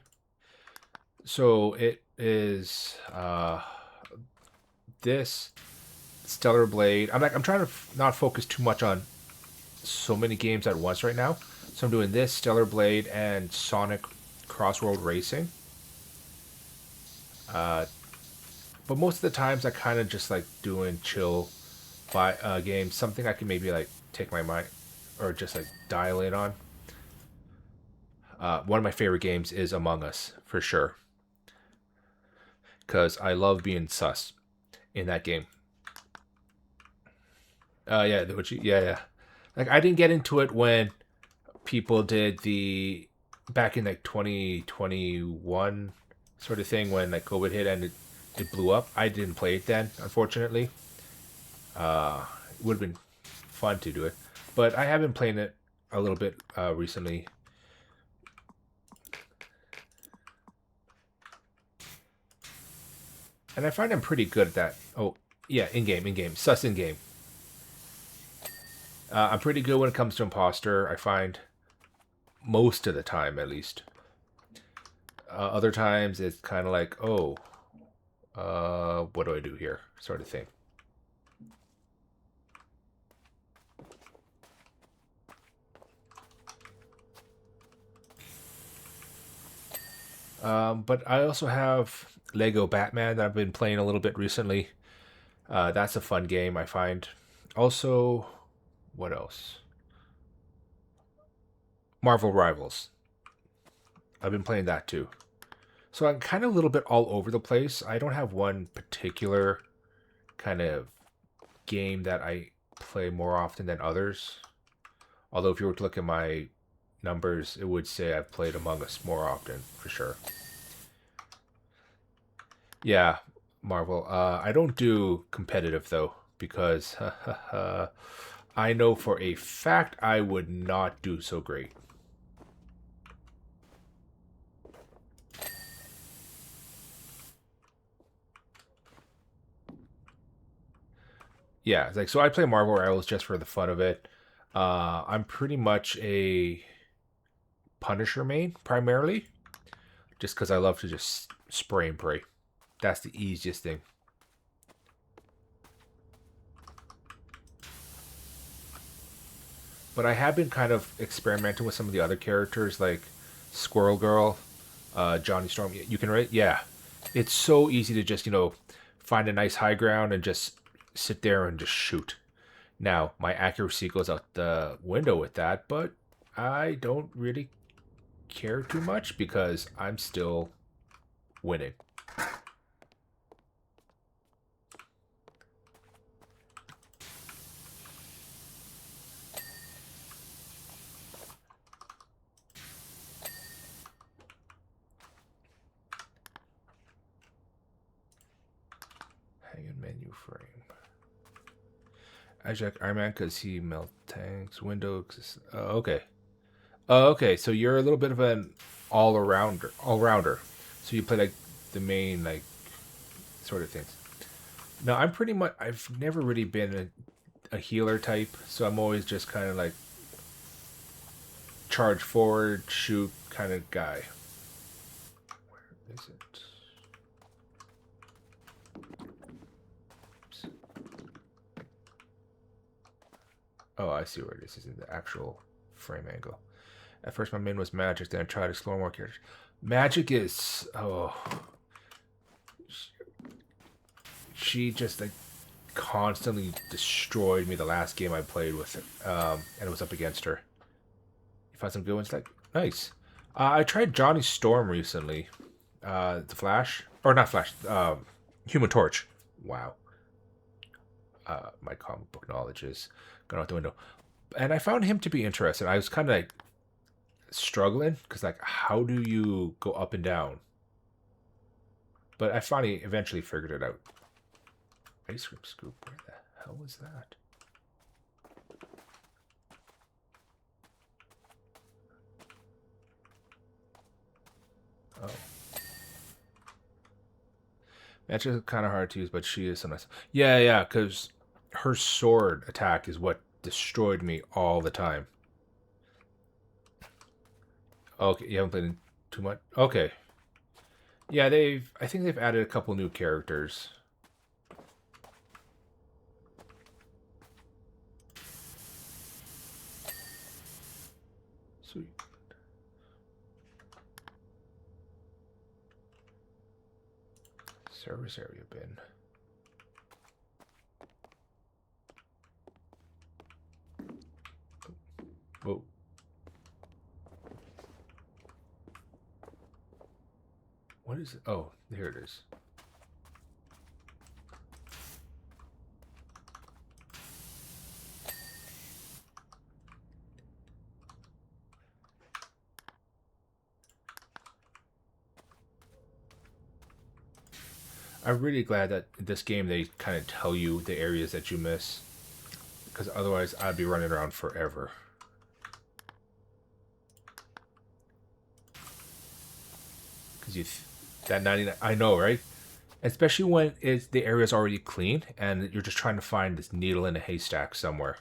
So it is this Stellar Blade. I'm trying to not focus too much on so many games at once right now. So I'm doing this Stellar Blade and Sonic Crossroad Racing. Uh, but most of the times I kind of just like doing chill games, something I can maybe like take my mind or just like dial in on. One of my favorite games is Among Us for sure, because I love being sus in that game. Yeah, yeah. Like I didn't get into it when people did the back in like 2021 sort of thing when like COVID hit and it blew up. I didn't play it then, unfortunately. It would have been fun to do it, but I have been playing it a little bit recently. And I find I'm pretty good at that. Oh, yeah, in game, sus in game. I'm pretty good when it comes to imposter. I find most of the time, at least. Other times, it's kind of like, oh, what do I do here, sort of thing. But I also have Lego Batman that I've been playing a little bit recently. That's a fun game, I find. Also, what else? Marvel Rivals. I've been playing that too. So I'm kind of a little bit all over the place. I don't have one particular kind of game that I play more often than others. Although if you were to look at my numbers, it would say I've played Among Us more often, for sure. Yeah, Marvel. I don't do competitive though, because I know for a fact I would not do so great. Yeah, it's like so I play Marvel Rivals just for the fun of it. I'm pretty much a Punisher main primarily, just because I love to just spray and pray. That's the easiest thing. But I have been kind of experimenting with some of the other characters, like Squirrel Girl, Johnny Storm. You can rate, yeah. It's so easy to just find a nice high ground and just sit there and just shoot. Now my accuracy goes out the window with that, but I don't really care too much because I'm still winning. Hang in menu frame. I check Iron Man because he melt tanks. Window. Okay. Okay. So you're a little bit of an all-arounder. All-rounder. So you play like the main like sort of things. Now I'm pretty much. I've never really been a healer type, so I'm always just kind of like charge forward, shoot kind of guy. Where is it? Oh, I see where this is in the actual frame angle. At first, my main was magic. Then I tried to explore more characters. Magic is she just like constantly destroyed me the last game I played with it, and it was up against her. You find some good ones, like nice. I tried Johnny Storm recently. The Flash or not Flash? Human Torch. Wow. My comic book knowledge is gone out the window. And I found him to be interesting. I was kind of like struggling because like how do you go up and down? But I finally eventually figured it out. Ice cream scoop. Where the hell was that? Oh. That's just kind of hard to use, but she is so nice. Yeah, yeah, because her sword attack is what destroyed me all the time. Okay, you haven't played in too much? Okay. Yeah, I think they've added a couple new characters. Sweet. Service area bin. Whoa. What is it? Oh, here it is. I'm really glad that in this game they kind of tell you the areas that you miss. Because otherwise I'd be running around forever. Because that 99, I know, right? Especially when the area's already clean and you're just trying to find this needle in a haystack somewhere.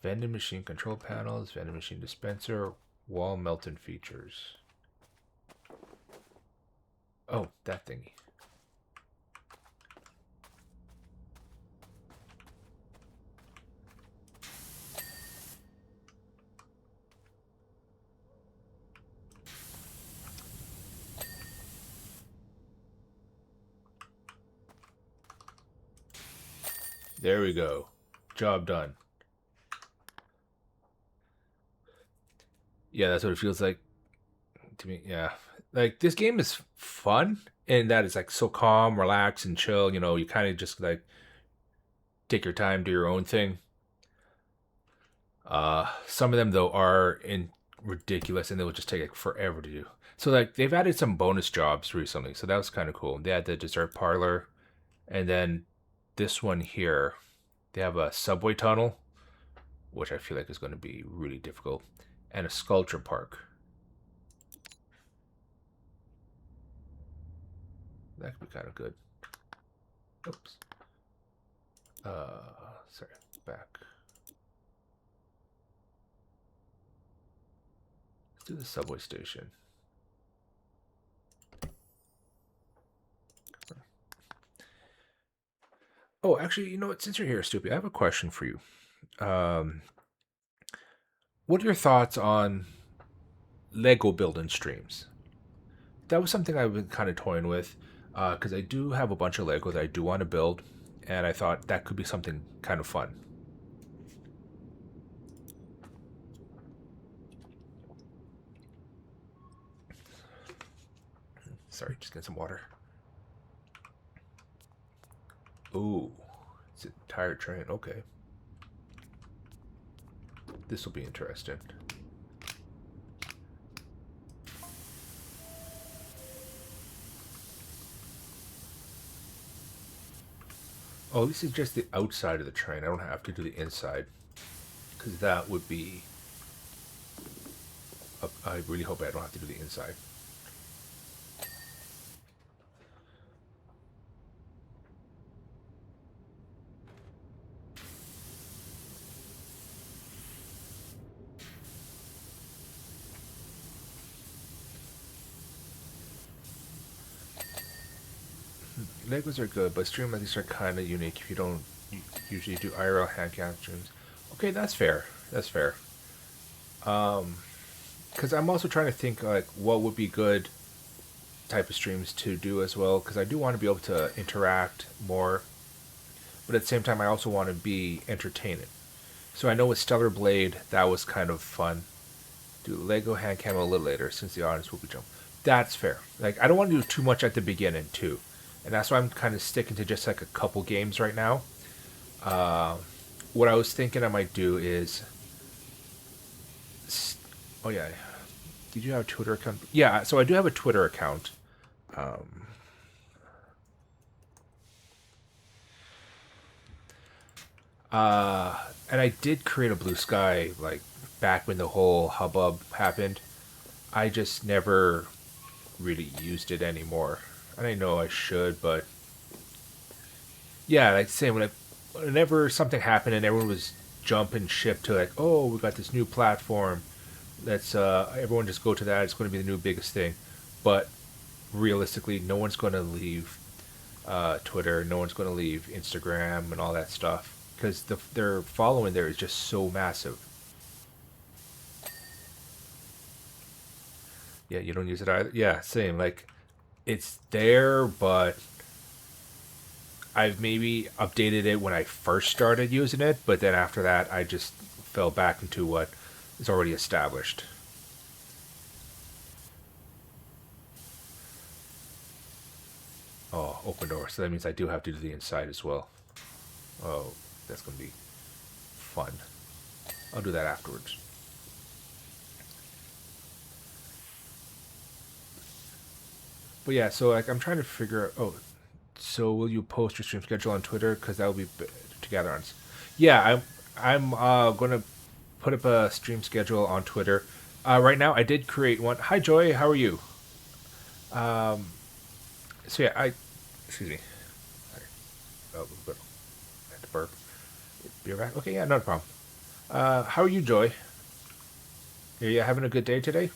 Vending machine control panels, vending machine dispenser, wall melting features. Oh, that thingy. There we go. Job done. Yeah, that's what it feels like to me. Yeah. Like, this game is fun in that it's like so calm, relax, and chill. You know, you kind of just like take your time, do your own thing. Some of them though are in ridiculous, and they will just take like forever to do. So like they've added some bonus jobs recently, so that was kind of cool. They had the dessert parlor, and then this one here, they have a subway tunnel, which I feel like is going to be really difficult, and a sculpture park. That could be kind of good. Oops. Sorry, back. Let's do the subway station. Oh, actually, you know what? Since you're here, Stoopy, I have a question for you. Um, what are your thoughts on Lego building streams? That was something I've been kind of toying with because I do have a bunch of Lego that I do want to build, and I thought that could be something kind of fun. Sorry, just get some water. Ooh, it's a tired train. Okay. This will be interesting. Oh, this is just the outside of the train. I don't have to do the inside. Because that would be... I really hope I don't have to do the inside. Legos are good, but stream like these are kind of unique if you don't usually do IRL hand count streams. Okay, that's fair. That's fair. Because I'm also trying to think like what would be good type of streams to do as well. Because I do want to be able to interact more, but at the same time I also want to be entertaining. So I know with Stellar Blade that was kind of fun. Do Lego hand cam a little later since the audience will be jumping. That's fair. Like I don't want to do too much at the beginning too, and that's why I'm kind of sticking to just like a couple games right now. What I was thinking I might do is, oh yeah, Did you have a Twitter account? Yeah, so I do have a Twitter account. Um, and I did create a Blue Sky like back when the whole hubbub happened. I just never really used it anymore. And I know I should, but yeah, like saying whenever something happened and everyone was jumping ship to like, oh, we got this new platform. Let's everyone just go to that. It's going to be the new biggest thing. But realistically, no one's going to leave Twitter. No one's going to leave Instagram and all that stuff because their following there is just so massive. Yeah, you don't use it either. Yeah, same. Like it's there, but I've maybe updated it when I first started using it, but then after that, I just fell back into what is already established. Oh, open door. So that means I do have to do the inside as well. Oh, that's going to be fun. I'll do that afterwards. But yeah, so like I'm trying to figure out. Oh, so will you post your stream schedule on Twitter? Because that will be together on. Yeah, I'm gonna put up a stream schedule on Twitter. Right now, I did create one. Hi, Joy. How are you? Um, so yeah, excuse me. Oh, but I had to burp. Be right back. Okay, yeah, not a problem. How are you, Joy? Are you having a good day today?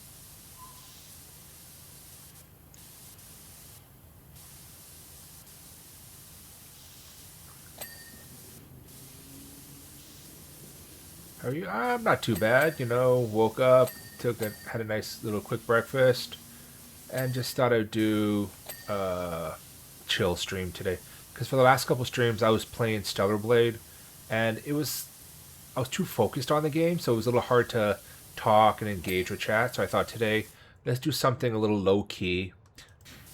How are you? I'm not too bad. You know, woke up, had a nice little quick breakfast, and just thought I'd do a chill stream today. Because for the last couple streams, I was playing Stellar Blade, and I was too focused on the game, so it was a little hard to talk and engage with chat. So I thought today, let's do something a little low key,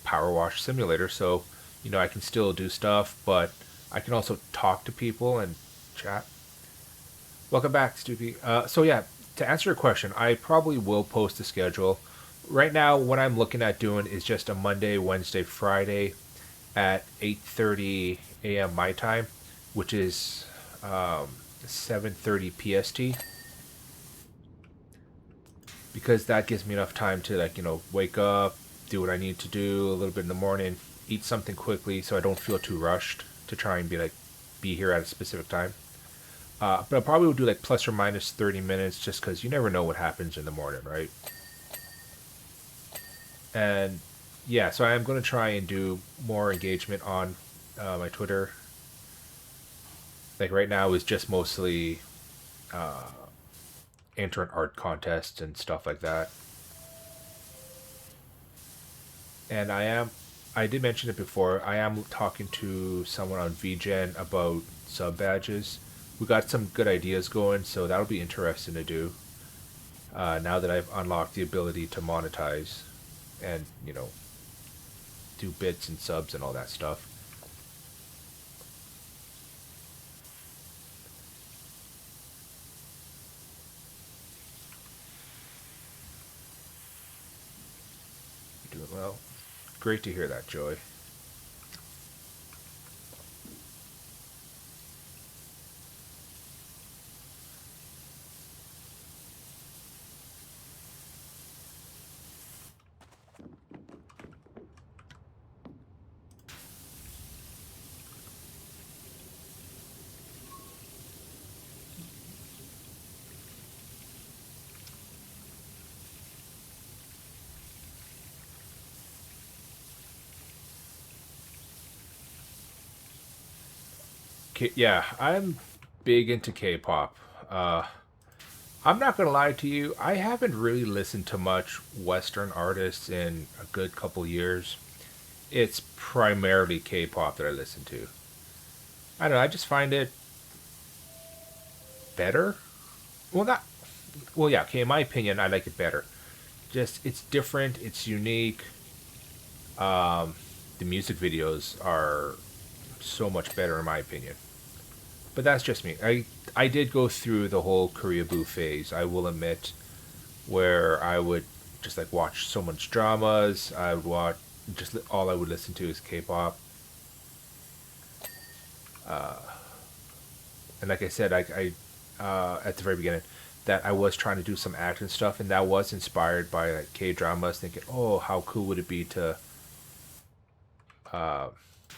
power wash simulator. So I can still do stuff, but I can also talk to people and chat. Welcome back, Stoopy. So yeah, to answer your question, I probably will post the schedule. Right now, what I'm looking at doing is just a Monday, Wednesday, Friday at 8:30 a.m. my time, which is 7:30 PST, because that gives me enough time to wake up, do what I need to do a little bit in the morning, eat something quickly, so I don't feel too rushed to try and be here at a specific time. But I probably will do like plus or minus 30 minutes just because you never know what happens in the morning, right? And yeah, so I am going to try and do more engagement on my Twitter. Like right now is just mostly uh, enter an art contest and stuff like that. And I did mention it before, I am talking to someone on VGen about sub badges. We got some good ideas going, so that'll be interesting to do. Now that I've unlocked the ability to monetize and, do bits and subs and all that stuff. You're doing well. Great to hear that, Joy. Yeah, I'm big into K-pop. I'm not gonna lie to you, I haven't really listened to much Western artists in a good couple years. It's primarily K-pop that I listen to. I don't know, I just find it better. Well, not well, yeah. Okay, in my opinion, I like it better. Just it's different, it's unique. The music videos are so much better in my opinion. But that's just me. I did go through the whole Korea Boo phase. I will admit, where I would just like watch so much dramas. I would watch just all I would listen to is K-pop. And like I said, at the very beginning, that I was trying to do some acting stuff, and that was inspired by like K dramas. Thinking, oh, how cool would it be to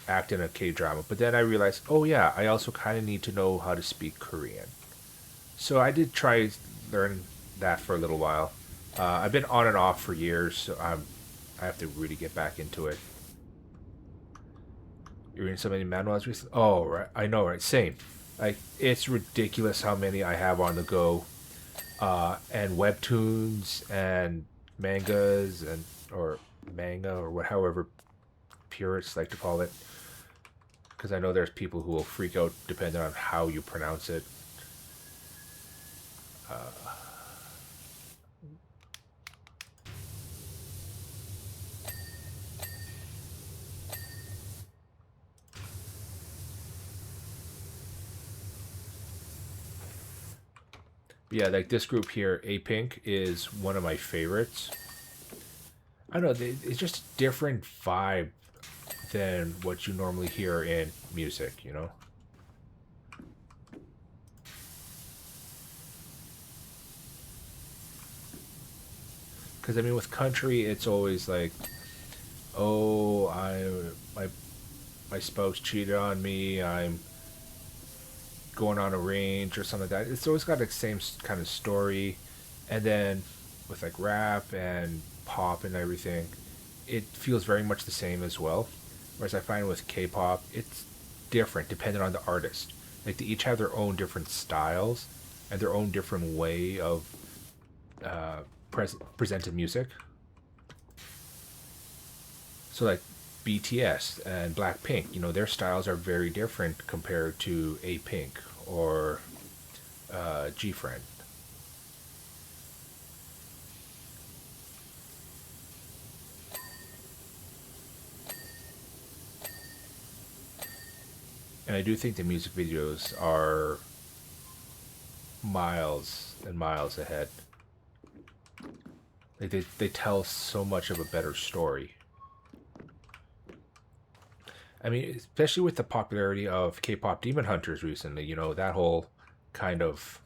act in a K drama? But then I realized, oh yeah, I also kind of need to know how to speak Korean. So I did try learn that for a little while. I've been on and off for years, so I have to really get back into it. You're reading so many manuals recently? Oh, right. I know, right? Same. Like, it's ridiculous how many I have on the go. And webtoons and mangas and or manga or what, however purists like to call it. Because I know there's people who will freak out depending on how you pronounce it. Yeah, like this group here, A Pink, is one of my favorites. I don't know, it's just a different vibe than what you normally hear in music, you know? Because I mean, with country, it's always like, oh, my my spouse cheated on me. I'm going on a range or something like that. It's always got the same kind of story, and then with like rap and pop and everything, it feels very much the same as well. Whereas I find with K-pop, it's different depending on the artist. Like they each have their own different styles and their own different way of presenting music. So like BTS and Blackpink, you know, their styles are very different compared to A Pink or G Friend. And I do think the music videos are miles and miles ahead. Like they tell so much of a better story. I mean, especially with the popularity of K-pop Demon Hunters recently, you know, that whole kind of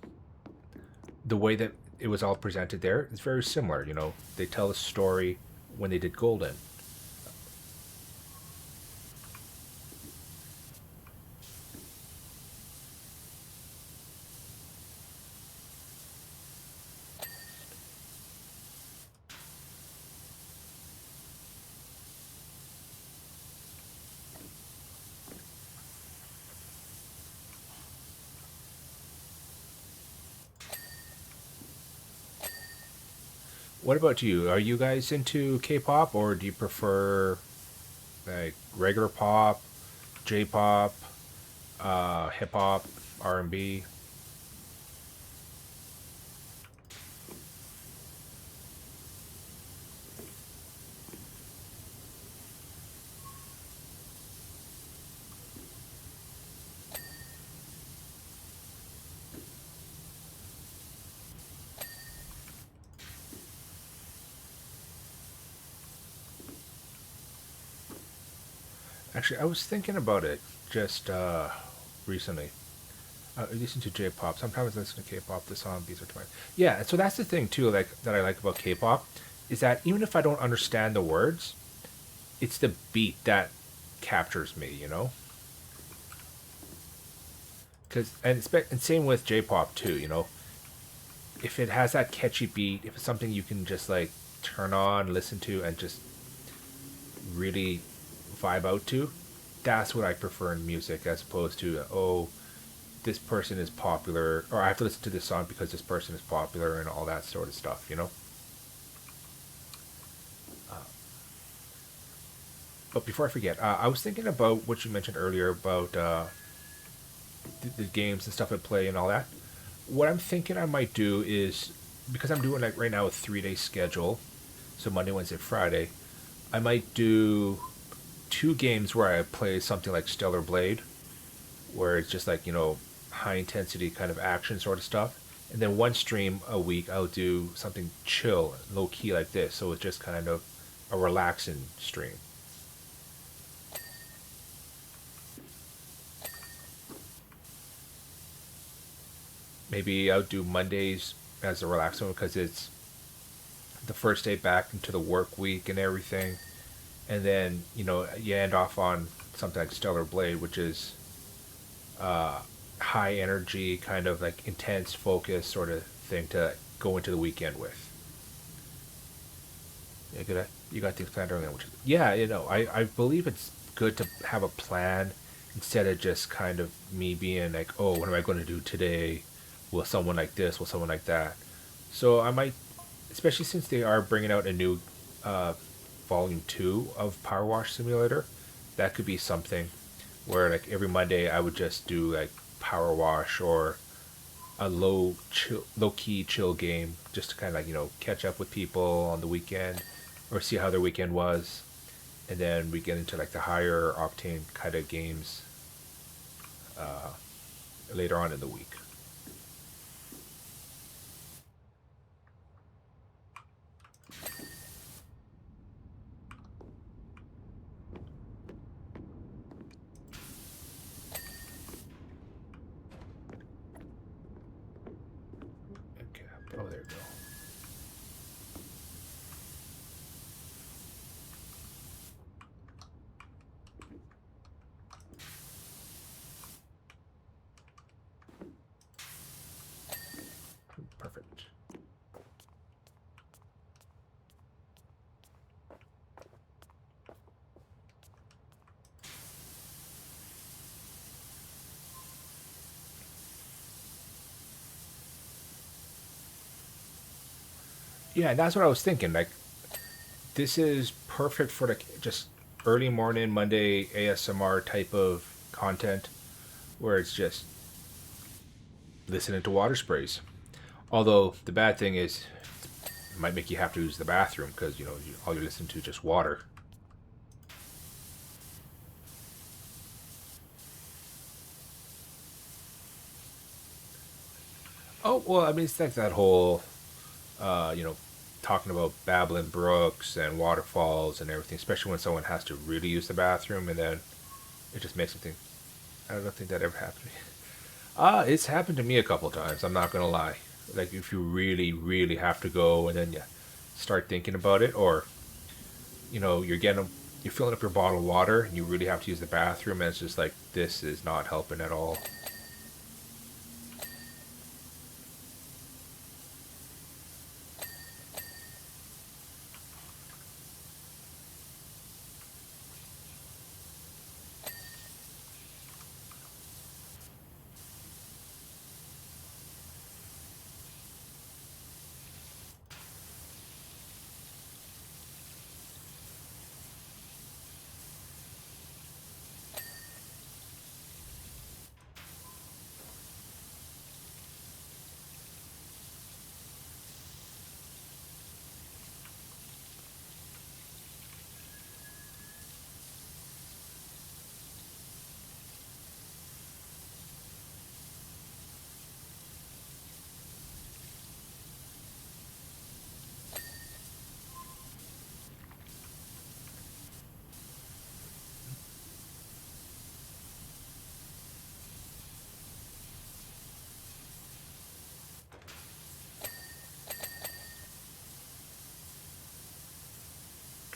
the way that it was all presented there is very similar. You know, they tell a story when they did Golden. What about you? Are you guys into K-pop, or do you prefer like regular pop, J-pop, hip hop, R&B? Actually, I was thinking about it just recently. I listen to J-pop. Sometimes I listen to K-pop. The song beats are too much. Yeah, so that's the thing too. Like that I like about K-pop is that even if I don't understand the words, it's the beat that captures me. You know, because and same with J-pop too. You know, if it has that catchy beat, if it's something you can just like turn on, listen to, and just really vibe out to, that's what I prefer in music as opposed to oh, this person is popular, or I have to listen to this song because this person is popular and all that sort of stuff, you know? But before I forget, I was thinking about what you mentioned earlier about the games and stuff I play and all that. What I'm thinking I might do is, because I'm doing like right now a 3 day schedule, so Monday, Wednesday, Friday, I might do 2 games where I play something like Stellar Blade, where it's just like, you know, high intensity kind of action sort of stuff. And then one stream a week, I'll do something chill, low key like this. So it's just kind of a relaxing stream. Maybe I'll do Mondays as a relaxing one because it's the first day back into the work week and everything. And then, you end off on something like Stellar Blade, which is high energy, kind of like intense focus sort of thing to go into the weekend with. Yeah, good. You got things planned early on, which is yeah. I believe it's good to have a plan instead of just kind of me being like, oh, what am I going to do today? Will someone like this? Will someone like that? So I might, especially since they are bringing out a new uh, volume two of Power Wash Simulator, that could be something where like every Monday I would just do like Power Wash or a low key chill game just to kind of like catch up with people on the weekend or see how their weekend was, and then we get into like the higher octane kind of games later on in the week. Okay. Oh, there we go. Perfect. Yeah, that's what I was thinking. Like, this is perfect for like just early morning Monday ASMR type of content where it's just listening to water sprays. Although the bad thing is, it might make you have to use the bathroom because all you're listening to is just water. Oh well, I mean it's like that whole, uh, you know, talking about babbling brooks and waterfalls and everything, especially when someone has to really use the bathroom, and then it just makes me think. I don't think that ever happened to me. It's happened to me a couple times. I'm not gonna lie. Like if you really, really have to go, and then you start thinking about it, or you're filling up your bottle of water, and you really have to use the bathroom, and it's just like this is not helping at all.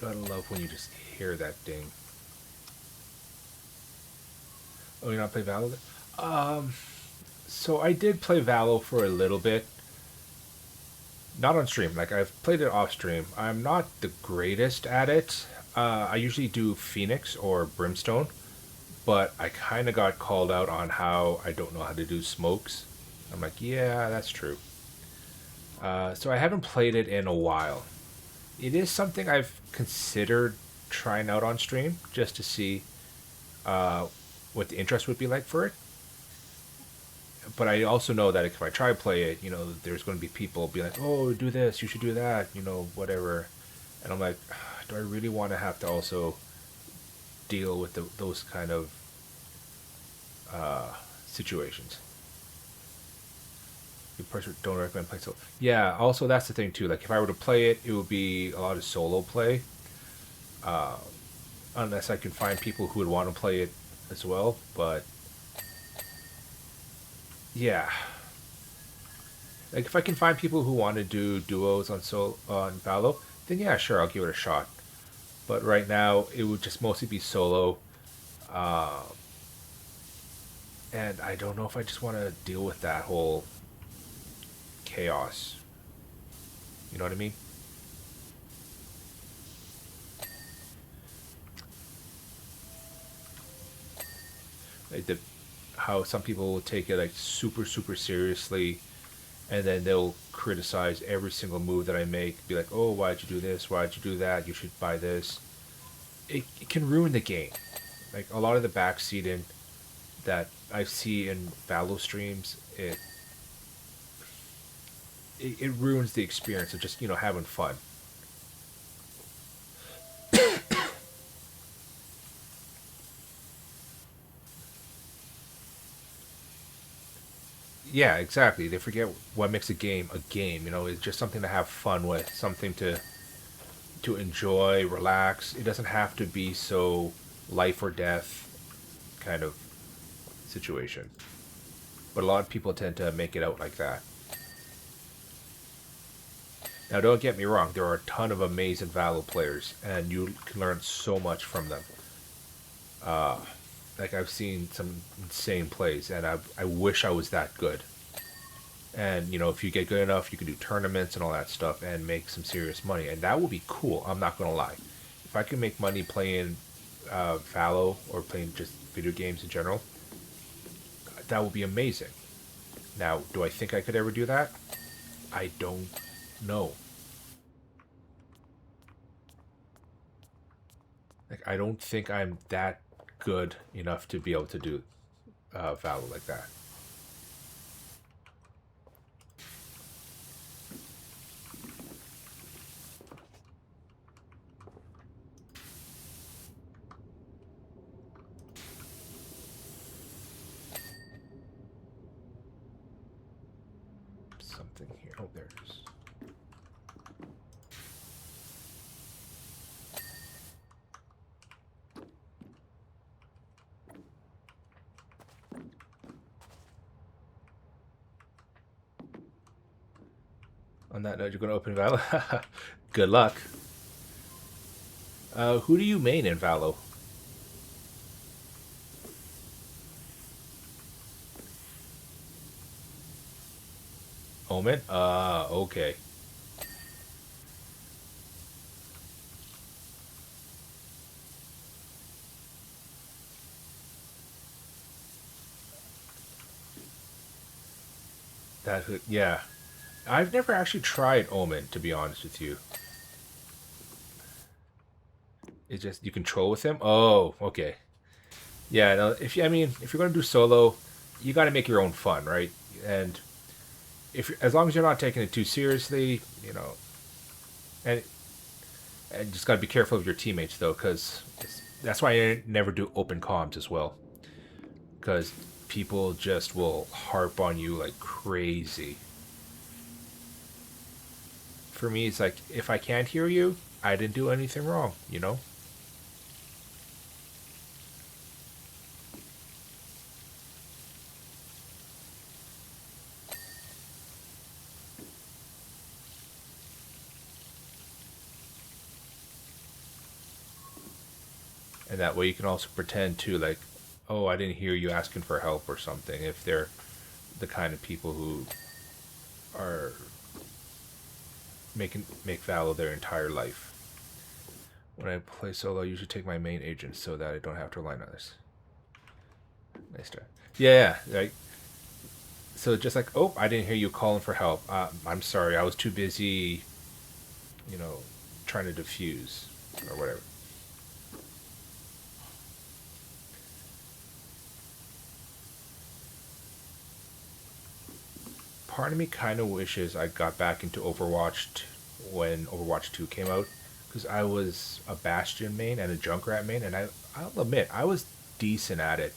Gotta love when you just hear that ding. Oh, you're not play Valo? Um, so I did play Valo for a little bit, not on stream. Like I've played it off stream. I'm not the greatest at it. I usually do Phoenix or Brimstone, but I kind of got called out on how I don't know how to do smokes. I'm like, yeah, that's true. So I haven't played it in a while. It is something I've considered trying out on stream just to see uh, what the interest would be like for it. But I also know that if I try to play it, there's going to be people be like, "Oh, do this, you should do that," whatever. And I'm like, do I really want to have to also deal with those kind of situations? You personally don't recommend playing solo. Yeah. Also, that's the thing too. Like, if I were to play it, it would be a lot of solo play. Uh, unless I can find people who would want to play it as well. But yeah, like if I can find people who want to do duos on Valo, then yeah, sure, I'll give it a shot. But right now, it would just mostly be solo, uh, and I don't know if I just want to deal with that whole chaos. You know what I mean? Like how some people will take it like super super seriously, and then they'll criticize every single move that I make. Be like, "Oh, why'd you do this? Why'd you do that? You should buy this." It can ruin the game. Like a lot of the backseating that I see in Valo streams, it ruins the experience of just having fun. Yeah, exactly. They forget what makes a game a game. It's just something to have fun with, something to enjoy, relax. It doesn't have to be so life or death kind of situation. But a lot of people tend to make it out like that. Now, don't get me wrong. There are a ton of amazing Valo players, and you can learn so much from them. Uh, like I've seen some insane plays, and I wish I was that good. And if you get good enough, you can do tournaments and all that stuff and make some serious money, and that would be cool. I'm not gonna lie. If I can make money playing Valo or playing just video games in general, that would be amazing. Now, do I think I could ever do that? I don't know. Like, I don't think I'm that good enough to be able to do Valo like that. Something here. Oh, there it is. On that note, you're going to open Valo. Good luck. Who do you main in Valo? Omen? Okay. Yeah. I've never actually tried Omen, to be honest with you. It's just you control with him. Oh, okay. Yeah. No, I mean, if you're gonna do solo, you got to make your own fun, right? And if as long as you're not taking it too seriously, and just got to be careful of your teammates though, because that's why I never do open comms as well, because people just will harp on you like crazy. For me, it's like if I can't hear you, I didn't do anything wrong. And that way you can also pretend to like, oh, I didn't hear you asking for help or something. If they're the kind of people who are make Valo their entire life. When I play solo, I usually take my main agent so that I don't have to rely on others. Nice try. Yeah, right. So just like, oh, I didn't hear you calling for help. I'm sorry, I was too busy, you know, trying to defuse or whatever. Part of me kind of wishes I got back into when Overwatch 2 came out, because I was a Bastion main and a Junkrat main, and I'll admit I was decent at it.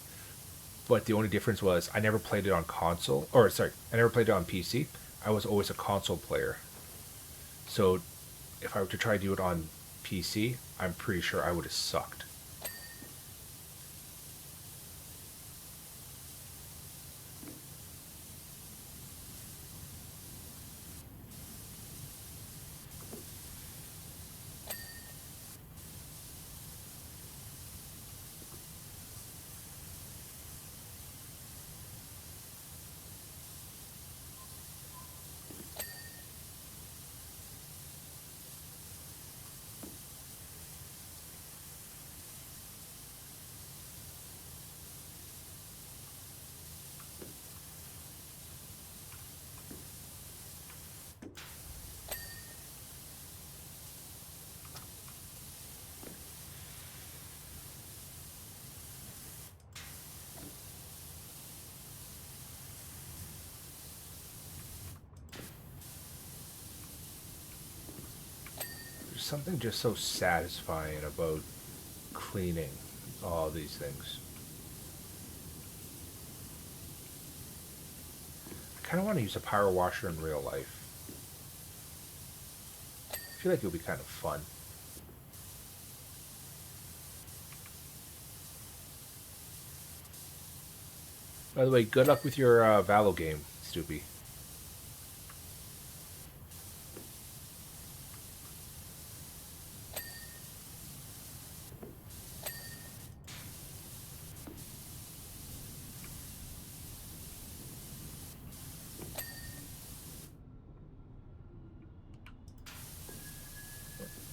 but the only difference was I never played it on console, or sorry, I never played it on PC. I was always a console player. So if I were to try to do it on PC, I'm pretty sure I would have sucked. There's something just so satisfying about cleaning all these things. I kind of want to use a power washer in real life. I feel like it would be kind of fun. By the way, good luck with your Valo game, Stoopy.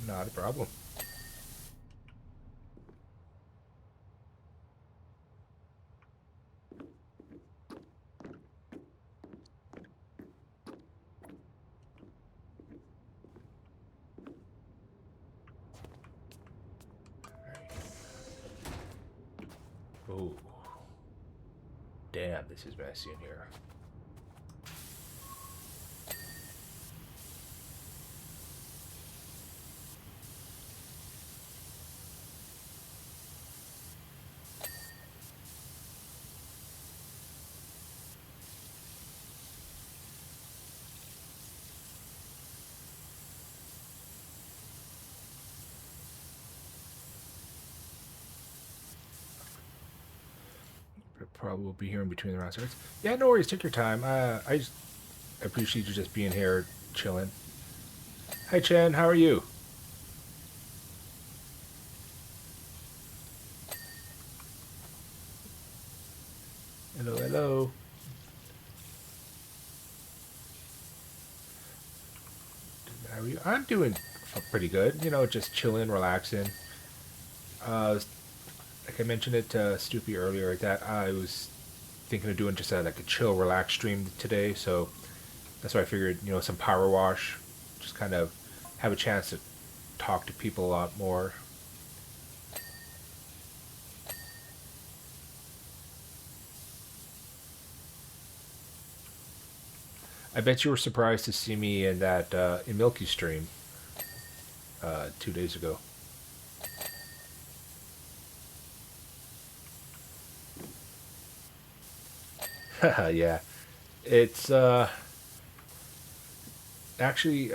Not a problem. Oh, damn, this is messy in here. Probably will be here in between the rounds. Yeah, no worries. Take your time. I just appreciate you just being here, chilling. Hi, Chen. How are you? Hello, hello. How are you? I'm doing pretty good. You know, just chilling, relaxing. Like I mentioned it to Stoopy earlier, that I was thinking of doing just like a chill, relax stream today. So that's why I figured, some power wash, just kind of have a chance to talk to people a lot more. I bet you were surprised to see me in that in Milky stream 2 days ago. Yeah, it's actually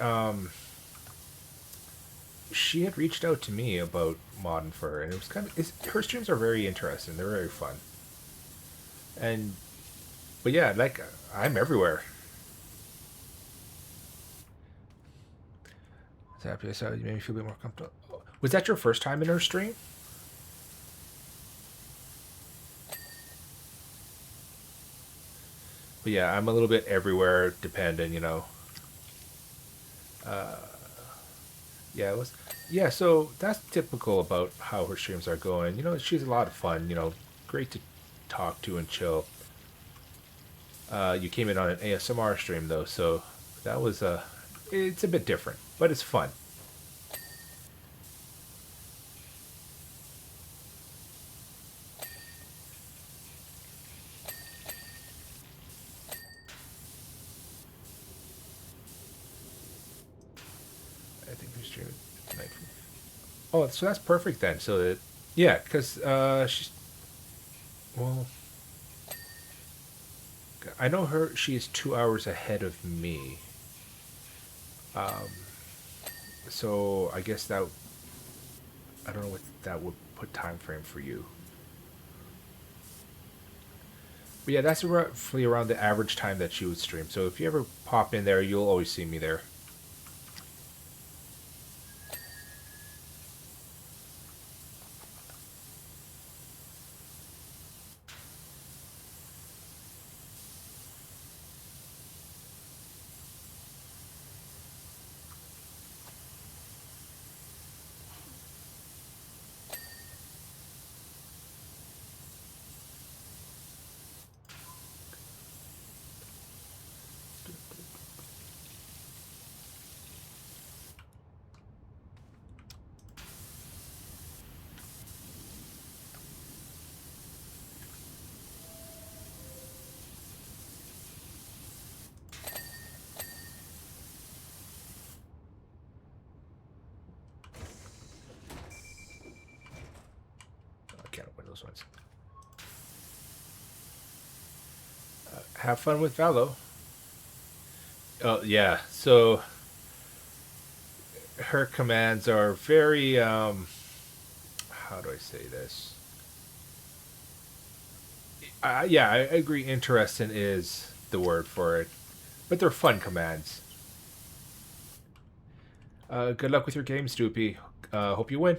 she had reached out to me about modding for her, and it was her streams are very interesting. They're very fun, and but yeah, like I'm everywhere. Happy I saw you made me feel a bit more comfortable. Was that your first time in her stream? But yeah, I'm a little bit everywhere dependent. Uh, yeah, it was. Yeah, so that's typical about how her streams are going. She's a lot of fun. Great to talk to and chill. You came in on an ASMR stream though, so that was it's a bit different, but it's fun. I think we stream tonight. Oh, so that's perfect then. So that yeah, because she's well. I know her. She is 2 hours ahead of me. So I guess that I don't know what that would put time frame for you. But yeah, that's roughly around the average time that she would stream. So if you ever pop in there, you'll always see me there. I can't open those ones. Have fun with Valo. Oh yeah, so her commands are very how do I say this? Yeah, I agree. Interesting is the word for it, but they're fun commands. Good luck with your game, Stoopy. Hope you win.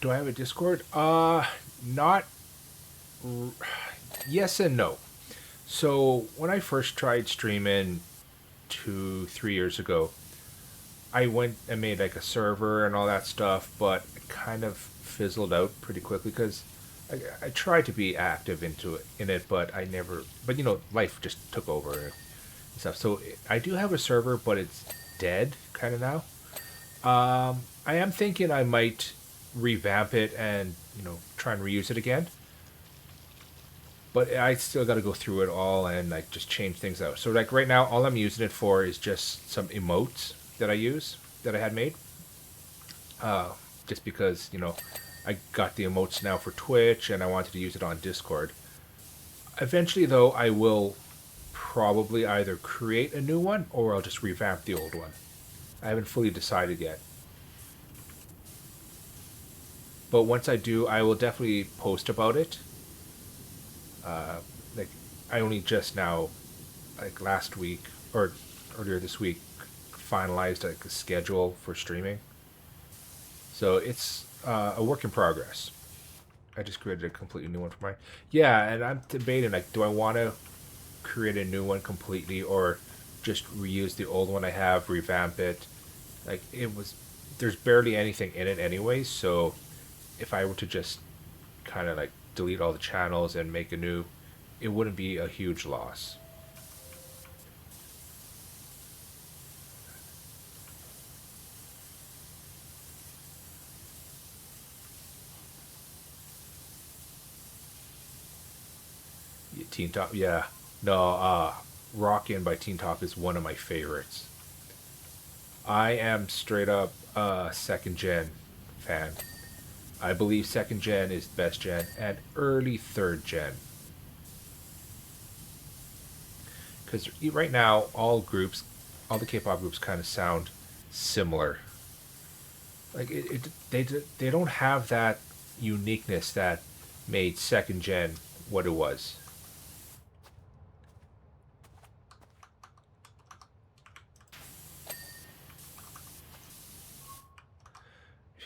Do I have a Discord? Not. Yes and no. So when I first tried streaming 2, 3 years ago, I went and made like a server and all that stuff, but it kind of fizzled out pretty quickly because I tried to be active in it, but I never. But life just took over and stuff. So I do have a server, but it's dead kind of now. I am thinking I might revamp it and try and reuse it again. But I still got to go through it all and like just change things out. So like right now, all I'm using it for is just some emotes that I use that I had made. Just because I got the emotes now for Twitch and I wanted to use it on Discord. Eventually, though, I will probably either create a new one or I'll just revamp the old one. I haven't fully decided yet. But once I do, I will definitely post about it. Like I only just now, like last week or earlier this week, finalized like a schedule for streaming. So it's a work in progress. I just created a completely new one for mine. Yeah, and I'm debating like, do I want to create a new one completely or just reuse the old one I have, revamp it? Like it was, there's barely anything in it anyway. So if I were to just kind of like delete all the channels and make a new, it wouldn't be a huge loss. Teen Top, yeah. No, Rockin' by Teen Top is one of my favorites. I am straight up second gen fan. I believe second gen is best gen and early third gen. Because right now, all the K-pop groups kind of sound similar. Like they don't have that uniqueness that made second gen what it was.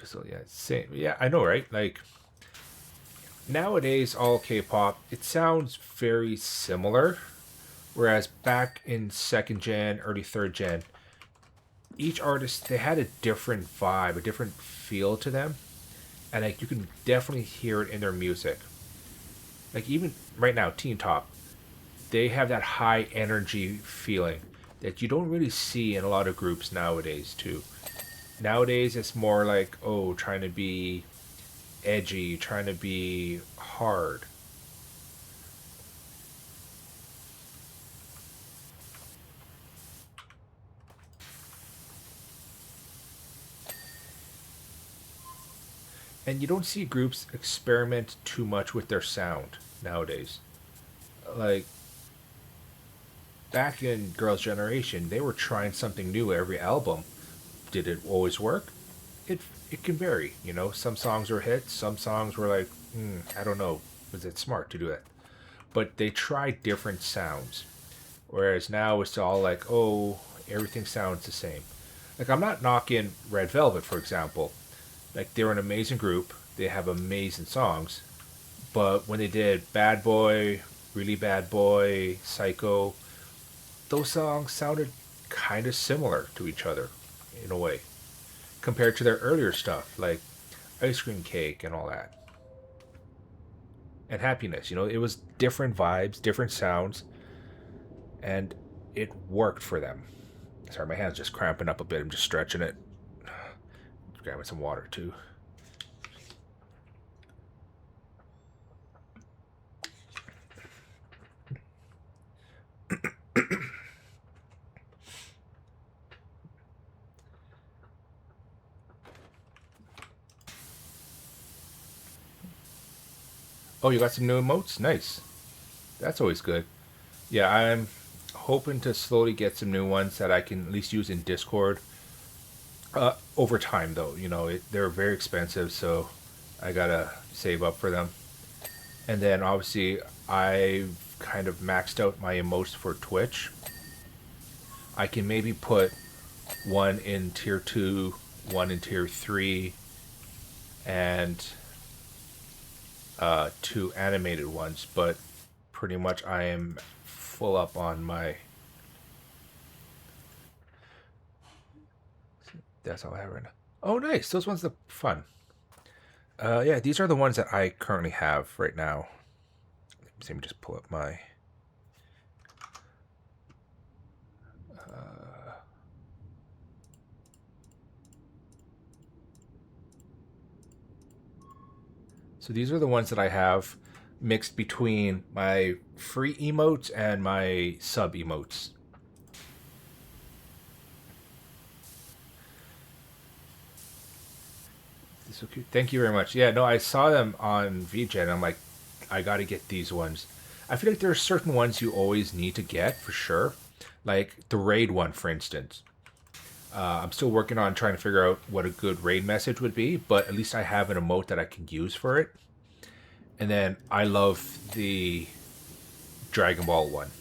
So yeah, same. Yeah, I know, right? Like nowadays, all K-pop it sounds very similar, whereas back in second gen, early third gen, each artist they had a different vibe, a different feel to them, and like you can definitely hear it in their music. Like even right now, Teen Top, they have that high energy feeling that you don't really see in a lot of groups nowadays too. Nowadays it's more like, oh, trying to be edgy, trying to be hard. And you don't see groups experiment too much with their sound nowadays. Like back in Girls' Generation, they were trying something new every album. Did it always work? It it can vary. You know, some songs were hits, some songs were like, I don't know, was it smart to do that? But they tried different sounds. Whereas now it's all like, oh, everything sounds the same. Like I'm not knocking Red Velvet, for example. Like they're an amazing group. They have amazing songs. But when they did Bad Boy, Really Bad Boy, Psycho, those songs sounded kind of similar to each other in a way compared to their earlier stuff like Ice Cream Cake and all that. And Happiness, you know, it was different vibes, different sounds, and it worked for them. Sorry, my hand's just cramping up a bit. I'm just stretching it. Grabbing some water too. Oh, you got some new emotes? Nice. That's always good. Yeah, I'm hoping to slowly get some new ones that I can at least use in Discord. Over time, though, you know, they're very expensive, so I gotta save up for them. And then obviously, I've kind of maxed out my emotes for Twitch. I can maybe put one in tier 2, one in tier 3, and two animated ones, but pretty much I am full up on my. That's all I have right now. Oh, nice! Those ones look fun. Yeah, these are the ones that I currently have right now. Let me just pull up my. So these are the ones that I have mixed between my free emotes and my sub emotes. So cute. Thank you very much. Yeah, no, I saw them on VJ and I'm like, I got to get these ones. I feel like there are certain ones you always need to get for sure. Like the raid one, for instance. I'm still working on trying to figure out what a good raid message would be, but at least I have an emote that I can use for it. And then I love the Dragon Ball one.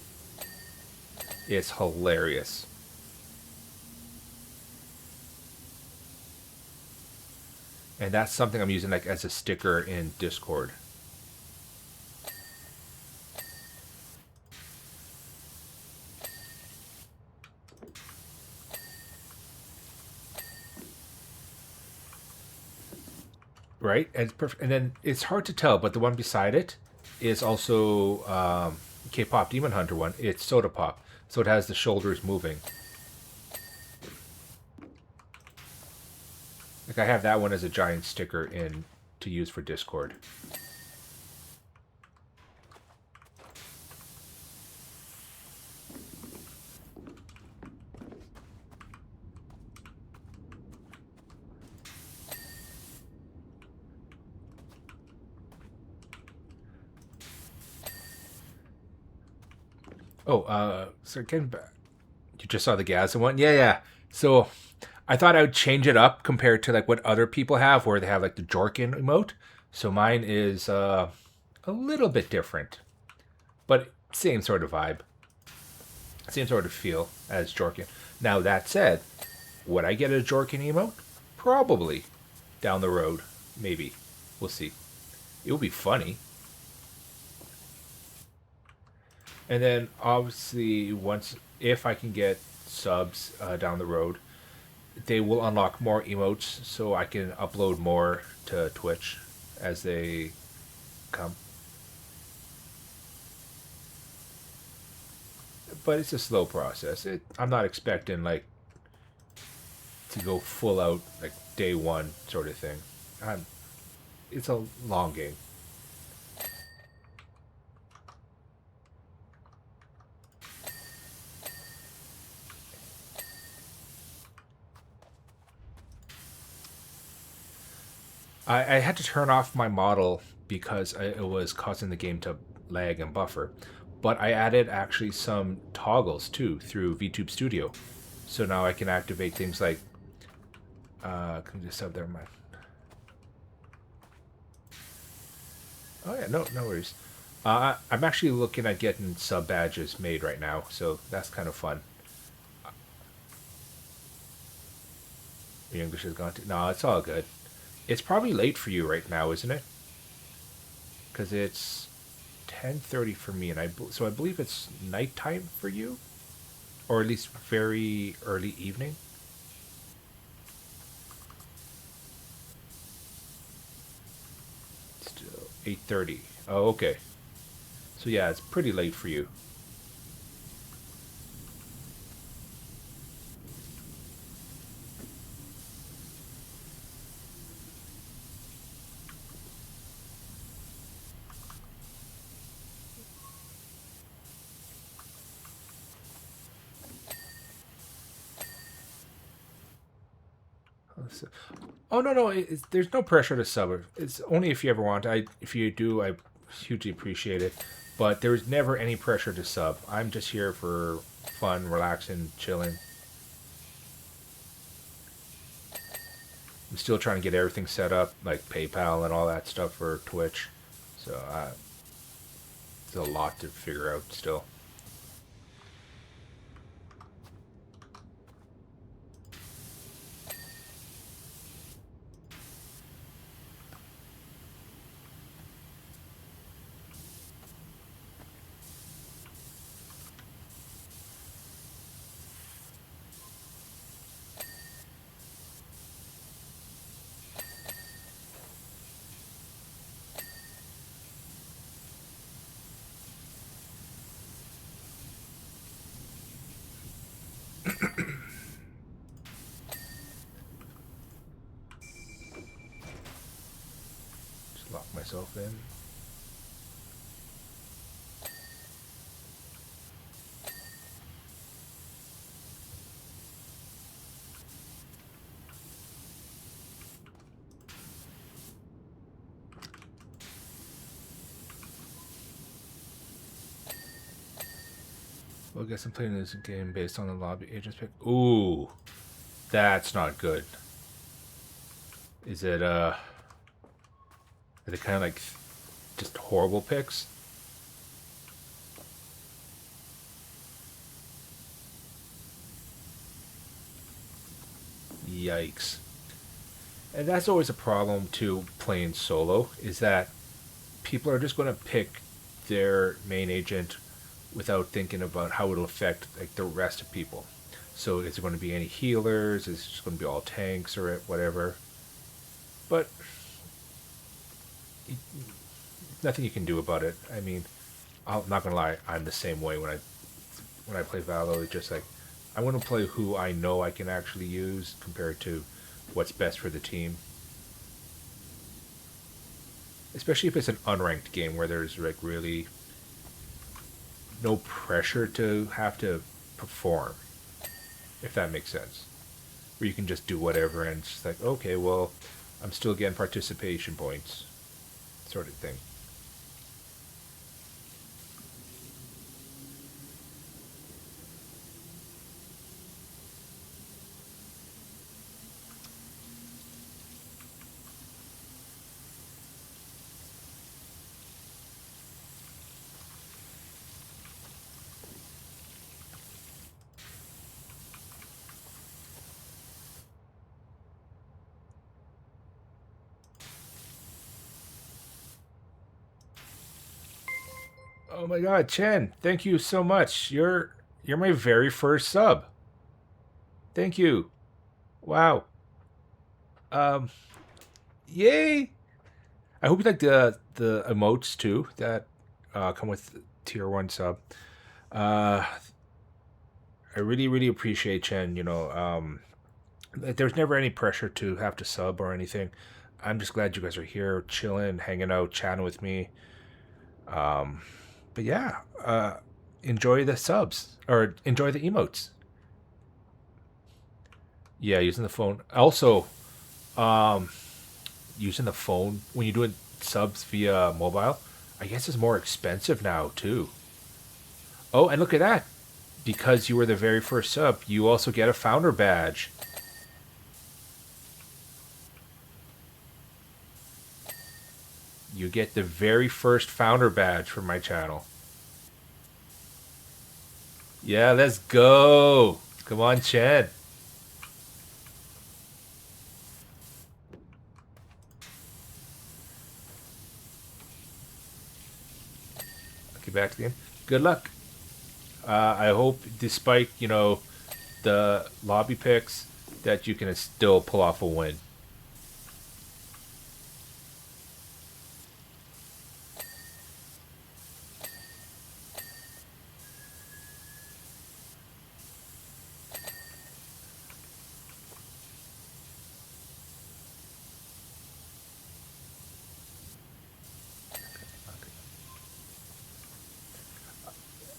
It's hilarious. And that's something I'm using like as a sticker in Discord. Right? And it's perfect. And then it's hard to tell, but the one beside it is also K-pop Demon Hunter one. It's Soda Pop, so it has the shoulders moving. Like I have that one as a giant sticker in to use for Discord. Oh, so again, you just saw the Gaza one? Yeah, yeah. So I thought I would change it up compared to like what other people have, where they have like the Jorkin emote. So mine is a little bit different, but same sort of vibe, same sort of feel as Jorkin. Now that said, would I get a Jorkin emote? Probably down the road, maybe. We'll see. It will be funny. And then obviously once if I can get subs down the road, they will unlock more emotes so I can upload more to Twitch as they come. but it's a slow process. I'm not expecting like to go full out like day one sort of thing. I'm, it's a long game. I had to turn off my model because it was causing the game to lag and buffer. But I added actually some toggles too through VTube Studio. So now I can activate things like, can you just sub there, my. Oh yeah, no worries. I'm actually looking at getting sub badges made right now, so that's kind of fun. Your English has gone to. No, it's all good. It's probably late for you right now, isn't it? Because it's 10:30 for me, and so I believe it's nighttime for you, or at least very early evening. Still 8:30. Oh, okay. So yeah, it's pretty late for you. Oh no, there's no pressure to sub. It's only if you ever want. If you do, I hugely appreciate it. But there's never any pressure to sub. I'm just here for fun, relaxing, chilling. I'm still trying to get everything set up, like PayPal and all that stuff for Twitch. So there's a lot to figure out still. Just lock myself in. Well, I guess I'm playing this game based on the lobby agents pick. Ooh, that's not good. Is it Are they kind of like just horrible picks? Yikes. And that's always a problem to playing solo, is that people are just going to pick their main agent without thinking about how it'll affect like the rest of people. So is there going to be any healers? Is it just going to be all tanks or whatever? But nothing you can do about it. I mean, I'm not gonna lie, I'm the same way when I play Valo. It's just like I want to play who I know I can actually use compared to what's best for the team. Especially if it's an unranked game where there's like really no pressure to have to perform, if that makes sense. Where you can just do whatever and it's just like, okay, well, I'm still getting participation points, sort of thing. Oh my God, Chen! Thank you so much. You're my very first sub. Thank you. Wow. Um, yay! I hope you like the emotes too that come with tier one sub. Uh, I really, really appreciate Chen. There's never any pressure to have to sub or anything. I'm just glad you guys are here, chilling, hanging out, chatting with me. Um, but yeah, enjoy the subs or enjoy the emotes. Yeah, using the phone. Also, um, using the phone when you're doing subs via mobile, I guess it's more expensive now too. Oh, and look at that. Because you were the very first sub, you also get a founder badge. You get the very first founder badge from my channel. Yeah, let's go. Come on, Chen. Okay, back to the game. Good luck. I hope, despite the lobby picks, that you can still pull off a win.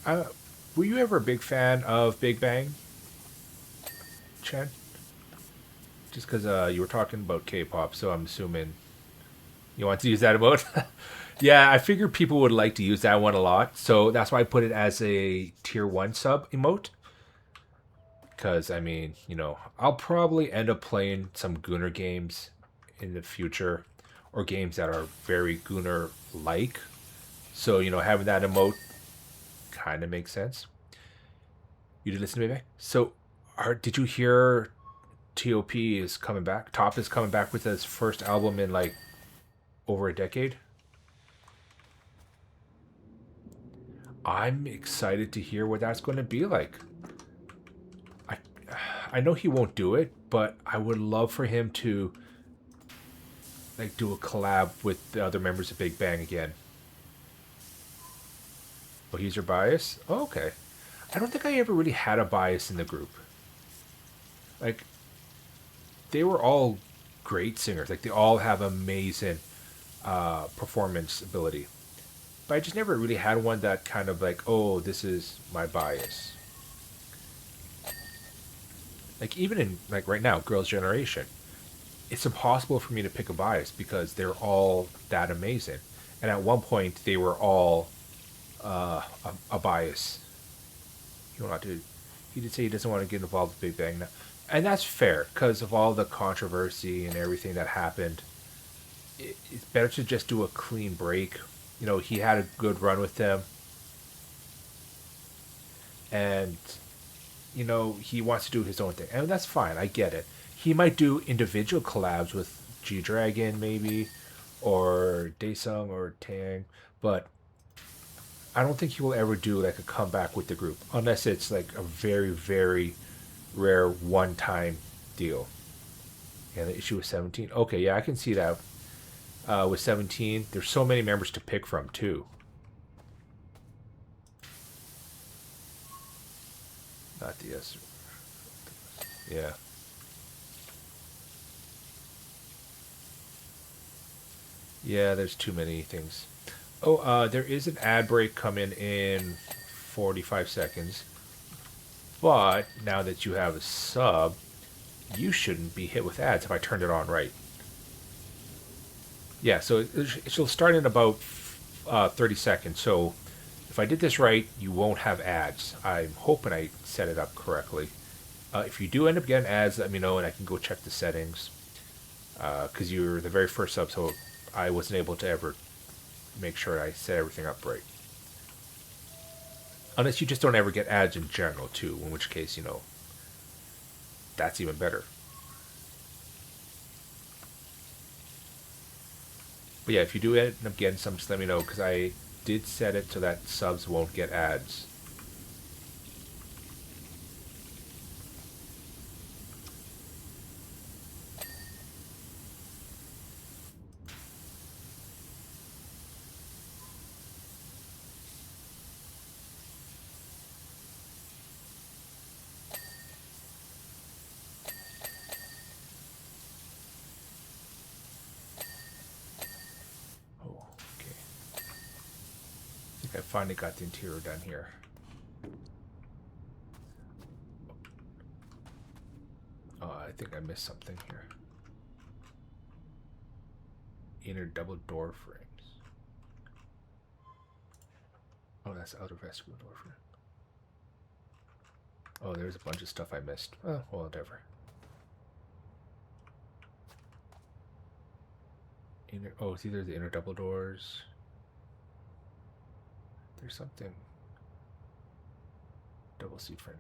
Uh, were you ever a big fan of Big Bang, Chen? Just because you were talking about K-pop, so I'm assuming you want to use that emote. Yeah, I figured people would like to use that one a lot, so that's why I put it as a tier one sub emote. Because I mean, I'll probably end up playing some Gunner games in the future, or games that are very Gunner like. So having that emote kind of makes sense. You did listen to me, back. So, did you hear T.O.P. is coming back? Top is coming back with his first album in like over a decade. I'm excited to hear what that's going to be like. I I know he won't do it, but I would love for him to like do a collab with the other members of Big Bang again. Oh, he's your bias? Oh, okay. I don't think I ever really had a bias in the group. Like they were all great singers. Like they all have amazing performance ability. But I just never really had one that kind of like, oh, this is my bias. Like even in like right now, Girls' Generation, it's impossible for me to pick a bias because they're all that amazing. And at one point, they were all a bias. You want to? He did say he doesn't want to get involved with Big Bang now, and that's fair because of all the controversy and everything that happened. It's better to just do a clean break. He had a good run with them, and he wants to do his own thing, and that's fine. I get it. He might do individual collabs with G Dragon, maybe, or Daesung or Tang, but I don't think he will ever do like a comeback with the group unless it's like a very, very rare one-time deal. Yeah, the issue with 17. Okay, yeah, I can see that. With 17, there's so many members to pick from too. Not the S. Yeah. Yeah, there's too many things. Oh, there is an ad break coming in 45 seconds. But now that you have a sub, you shouldn't be hit with ads if I turned it on right. Yeah, so she'll start in about 30 seconds. So if I did this right, you won't have ads. I'm hoping I set it up correctly. If you do end up getting ads, let me know and I can go check the settings. Because you're the very first sub, so I wasn't able to ever make sure I set everything up right. Unless you just don't ever get ads in general, too, in which case, that's even better. But yeah, if you do end up getting some, just let me know, because I did set it so that subs won't get ads. I finally got the interior done here. Oh, I think I missed something here. Inner double door frames. Oh, that's outer vestibule door frame. Oh, there's a bunch of stuff I missed. Oh, well, whatever. Oh, it's either the inner double doors. There's something. Double seat frame.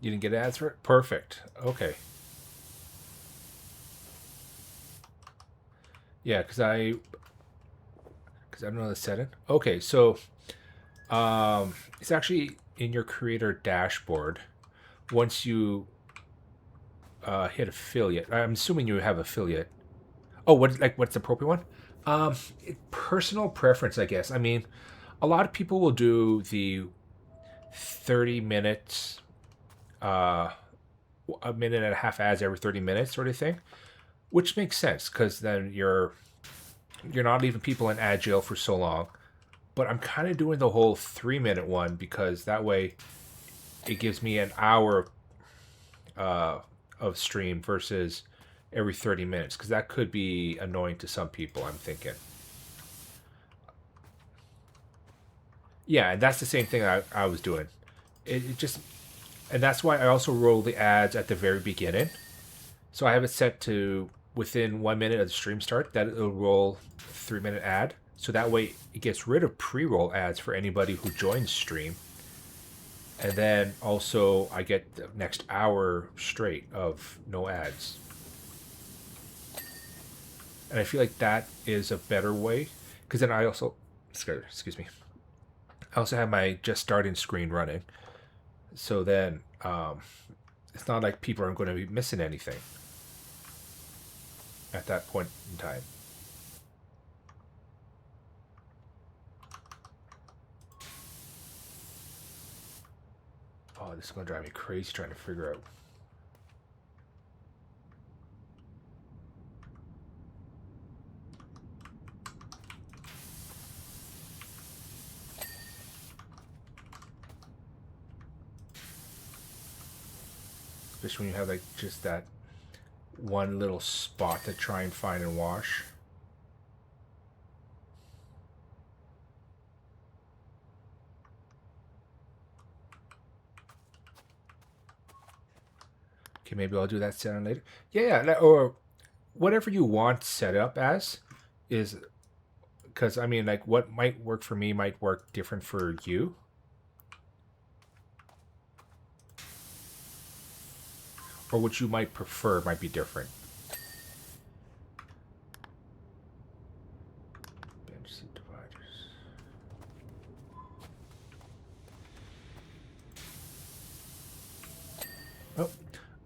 You didn't get ads for it? Perfect. Okay. Yeah, because I don't know the setting. Okay, so it's actually in your creator dashboard. Once you hit affiliate, I'm assuming you have affiliate. Oh, what's the appropriate one? Personal preference, I guess. I mean, a lot of people will do the 30 minutes, a minute and a half ads every 30 minutes sort of thing, which makes sense because then you're not leaving people in ad jail for so long. But I'm kind of doing the whole 3-minute one because that way it gives me an hour of stream versus every 30 minutes, because that could be annoying to some people, I'm thinking. Yeah, and that's the same thing I was doing. It just, and that's why I also roll the ads at the very beginning. So I have it set to within 1 minute of the stream start that it'll roll 3-minute ad. So that way it gets rid of pre-roll ads for anybody who joins stream. And then also I get the next hour straight of no ads. And I feel like that is a better way, because then I also, excuse me, I also have my just starting screen running. So then it's not like people aren't going to be missing anything at that point in time. Oh, this is going to drive me crazy trying to figure out. Especially when you have like just that one little spot to try and find and wash. Okay, maybe I'll do that setting later. Yeah, or whatever you want set up as is, because I mean, like, what might work for me might work different for you. Or what you might prefer might be different. Bench seat dividers.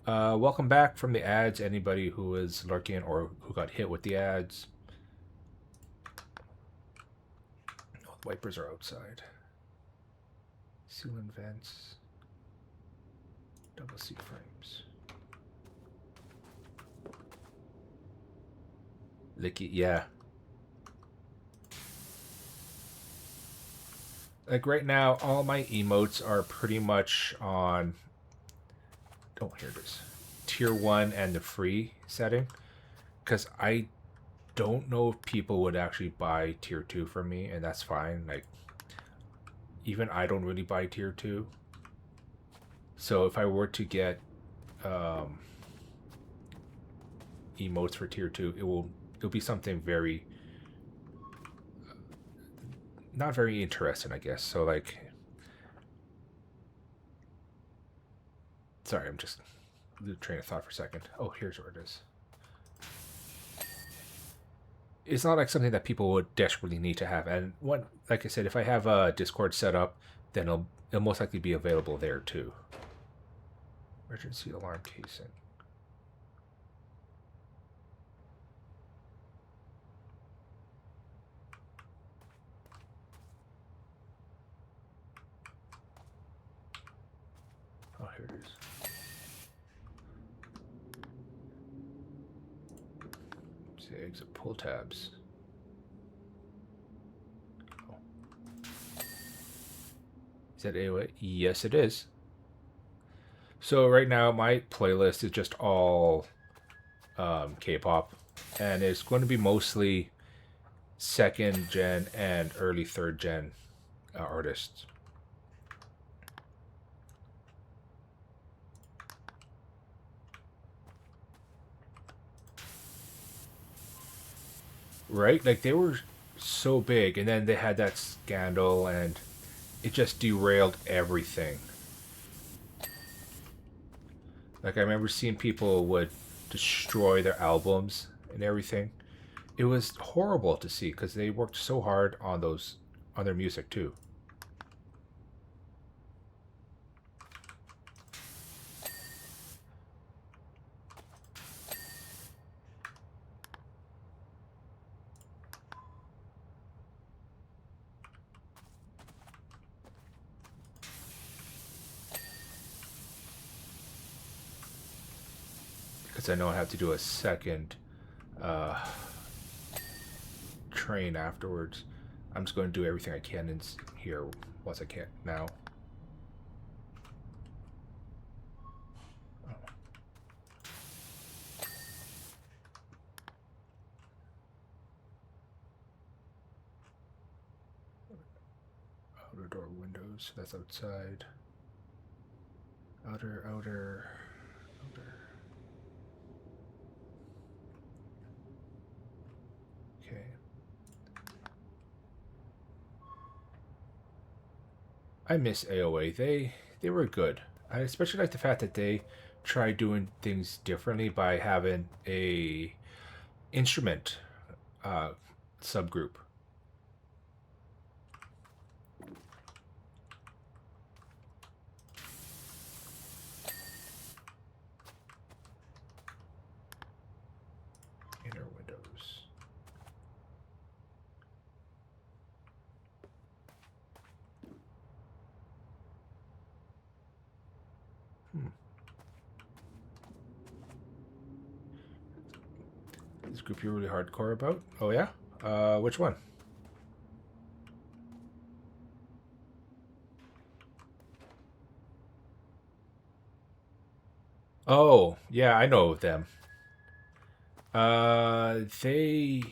Oh, welcome back from the ads. Anybody who is lurking or who got hit with the ads. Oh, the wipers are outside. Ceiling vents. Double seat frames. Licky, yeah. Like right now, all my emotes are pretty much on. Oh, here it is. Tier 1 and the free setting. Because I don't know if people would actually buy Tier 2 from me, and that's fine. Like, even I don't really buy Tier 2. So if I were to get emotes for Tier 2, it'll be something very not very interesting, I guess. So like, sorry, I'm just the train of thought for a second. Oh, here's where it is. It's not like something that people would desperately need to have. And what, like I said, if I have a Discord set up, then it'll most likely be available there too. Emergency alarm casing. here it is. Let's see, exit pull tabs. Oh. Is that AOA? Yes, it is. So right now my playlist is just all K-pop, and it's going to be mostly second gen and early third gen artists. Right? Like they were so big, and then they had that scandal, and it just derailed everything. Like I remember seeing people would destroy their albums and everything. It was horrible to see because they worked so hard on those on their music too. Because I know I have to do a second uh, train afterwards. I'm just going to do everything I can in here once I can now. Outer door windows, that's outside. Outer. Okay. I miss AOA. They were good. I especially like the fact that they try doing things differently by having a instrument uh, subgroup. Inner windows. This group you're really hardcore about? Oh yeah? Which one? Oh, yeah, I know them. They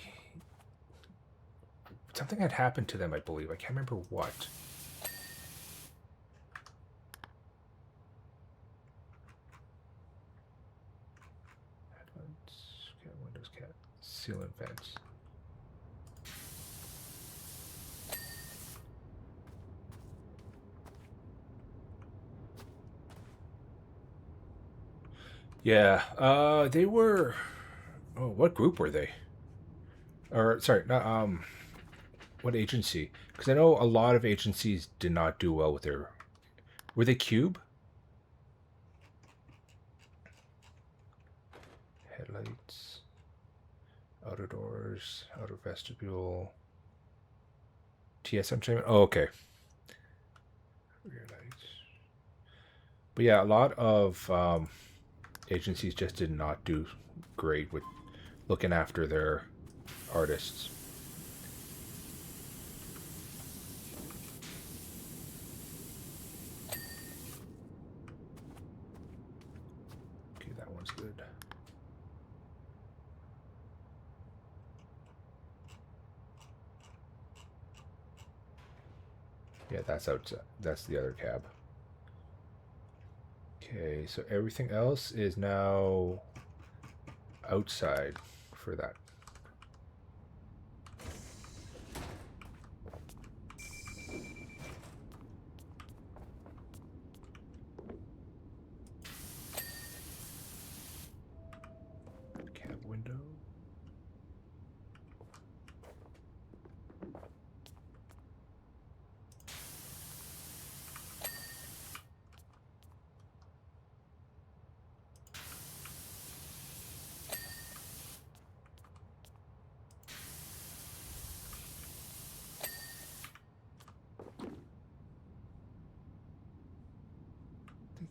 something had happened to them, I believe. I can't remember what. Headlights, cat windows, cat ceiling vents. Yeah, they were. Oh, what group were they? Or sorry, not what agency? Because I know a lot of agencies did not do well with their. Were they Cube? Headlights, outer doors, outer vestibule. TS Entertainment. Oh, okay. Rear lights. But yeah, a lot of agencies just did not do great with looking after their artists. Okay, that one's good. Yeah, that's outside. That's the other cab. Okay, so everything else is now outside for that. Cab window.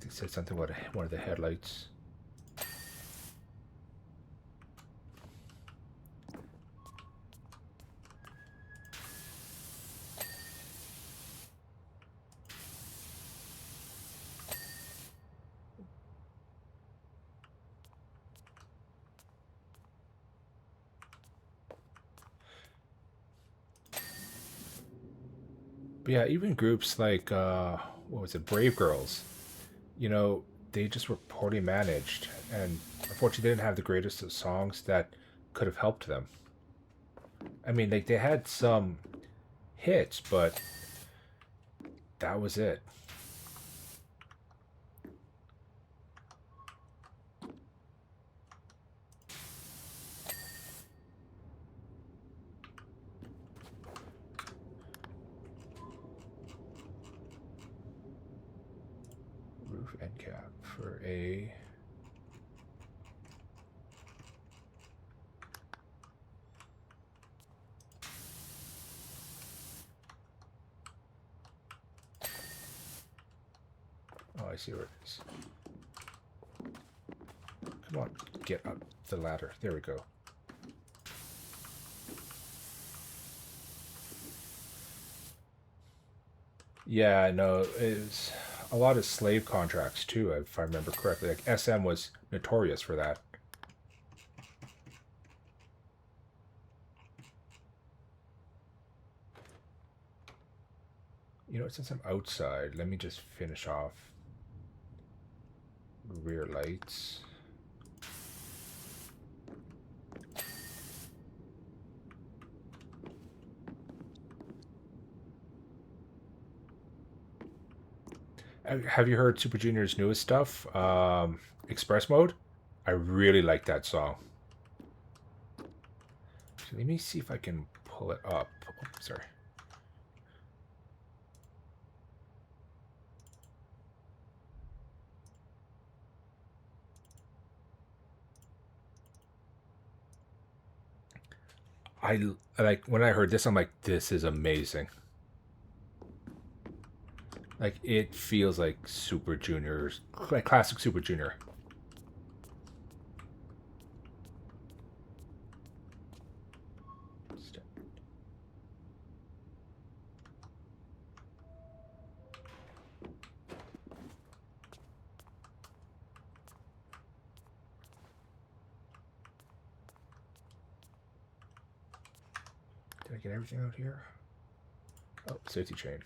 think they said something about one of the headlights. But yeah, even groups like what was it, Brave Girls, you know, they just were poorly managed, and unfortunately, they didn't have the greatest of songs that could have helped them. I mean, like they had some hits, but that was it. Roof end cap for a. Oh, I see where it is. Come on, get up the ladder. There we go. Yeah, no, it was a lot of slave contracts too, if I remember correctly. Like SM was notorious for that. You know, since I'm outside, let me just finish off rear lights. Have you heard Super Junior's newest stuff? Express Mode? I really like that song. So let me see if I can pull it up. Oh, sorry. I like when I heard this, I'm like, this is amazing. Like it feels like Super Junior's, like classic Super Junior. Did I get everything out here? Oh, safety chain.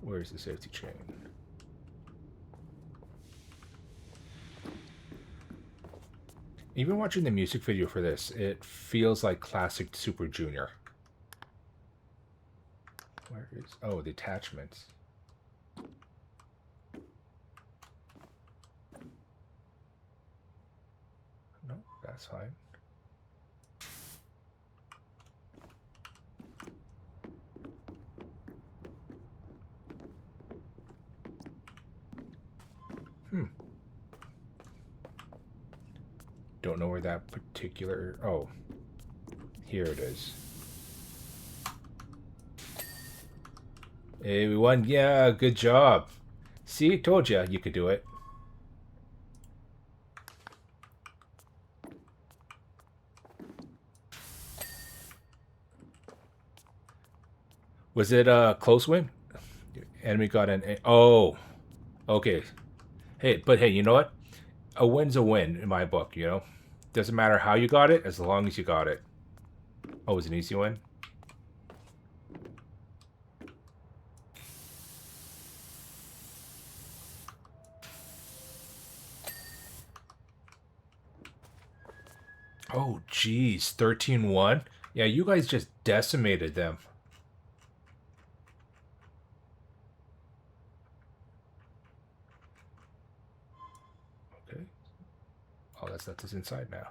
Where's the safety chain? Even watching the music video for this, it feels like classic Super Junior. Where is... Oh, the attachments. No, that's fine. Don't know where that particular... Oh, here it is. Hey, we won. Yeah, good job. See, told you you could do it. Was it a close win? Enemy got an... Oh, okay. Hey, but hey, you know what? A win's a win in my book, you know? Doesn't matter how you got it, as long as you got it. Oh, it was an easy win? Oh, geez. 13-1? Yeah, you guys just decimated them. Okay. All that stuff is inside now.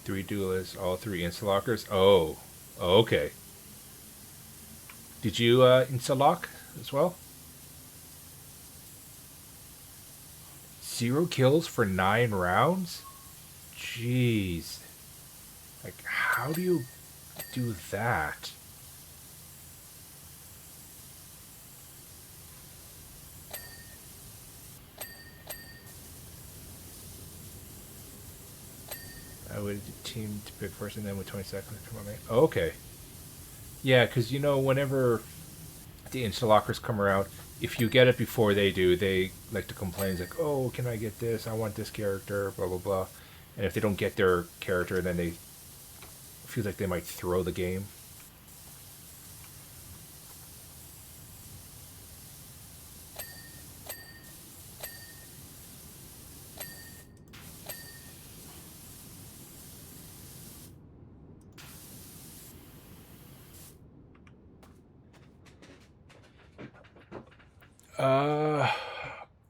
Three duelists, all three insta-lockers. Oh. Oh, okay. Did you install lock as well? 0 kills for 9 rounds? Jeez. Like, how do you do that? I would team to pick first and then with 20 seconds. Oh, okay. Yeah, because whenever the instalockers come around, if you get it before they do, they like to complain. It's like, oh, can I get this? I want this character, blah, blah, blah. And if they don't get their character, then they feel like they might throw the game. Uh,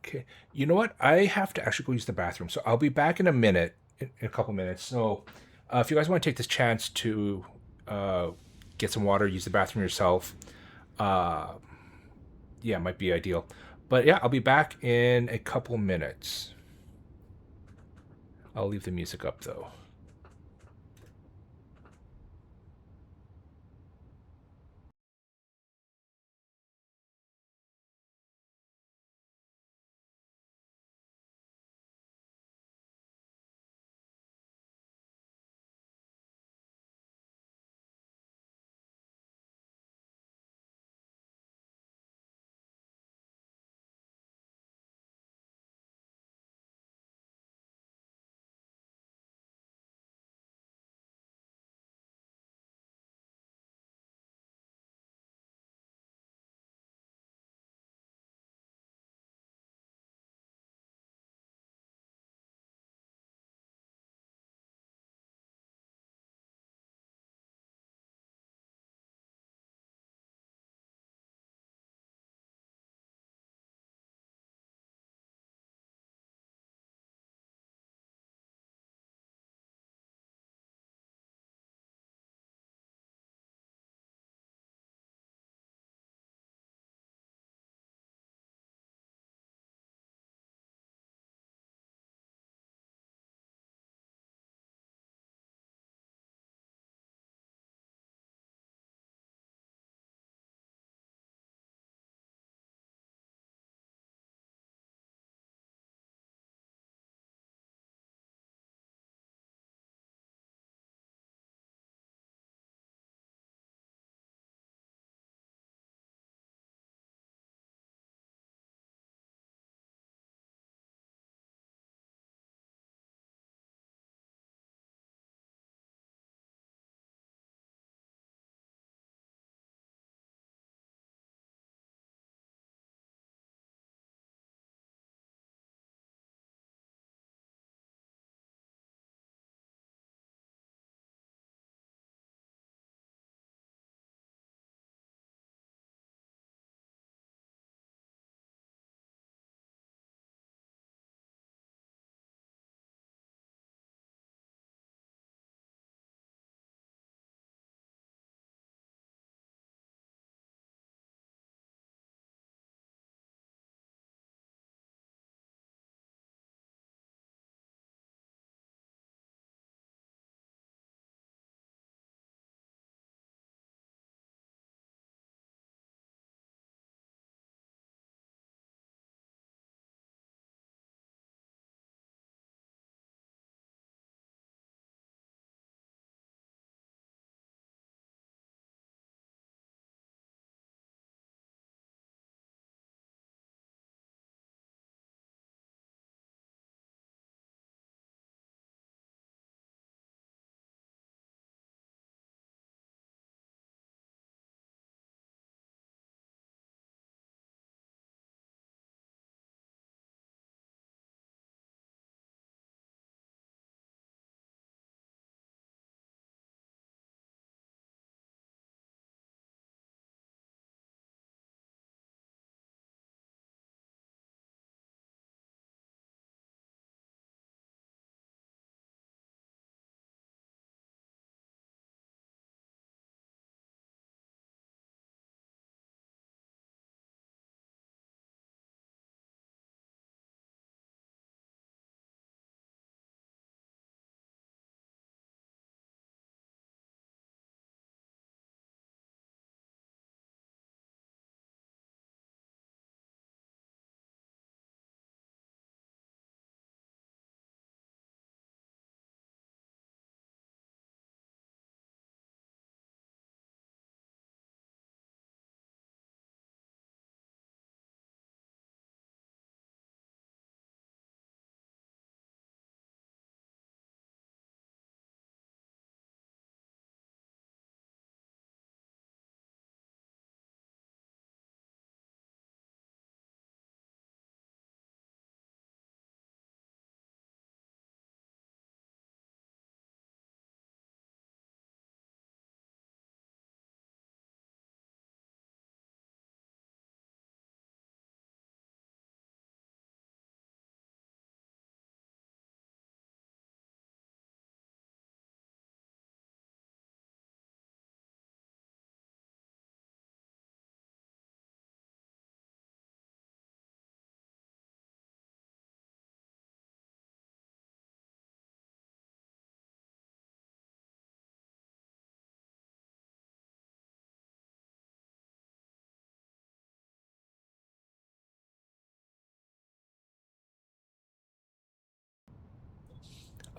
okay. You know what? I have to actually go use the bathroom, so I'll be back in a minute, in a couple minutes. So, if you guys want to take this chance to uh, get some water, use the bathroom yourself, uh, yeah, it might be ideal. But yeah, I'll be back in a couple minutes. I'll leave the music up though.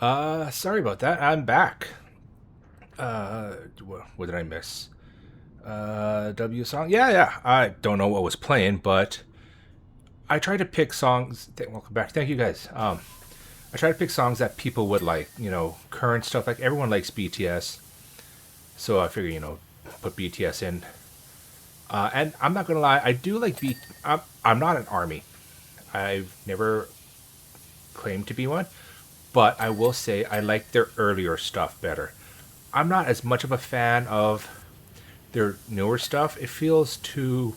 Sorry about that. I'm back. What did I miss? W song? Yeah, yeah. I don't know what was playing, but I try to pick songs. Welcome back. Thank you guys. I try to pick songs that people would like. Current stuff. Like everyone likes BTS, so I figure put BTS in. And I'm not gonna lie, I do like B. I'm not an army. I've never claimed to be one, but I will say I like their earlier stuff better. I'm not as much of a fan of their newer stuff. It feels too.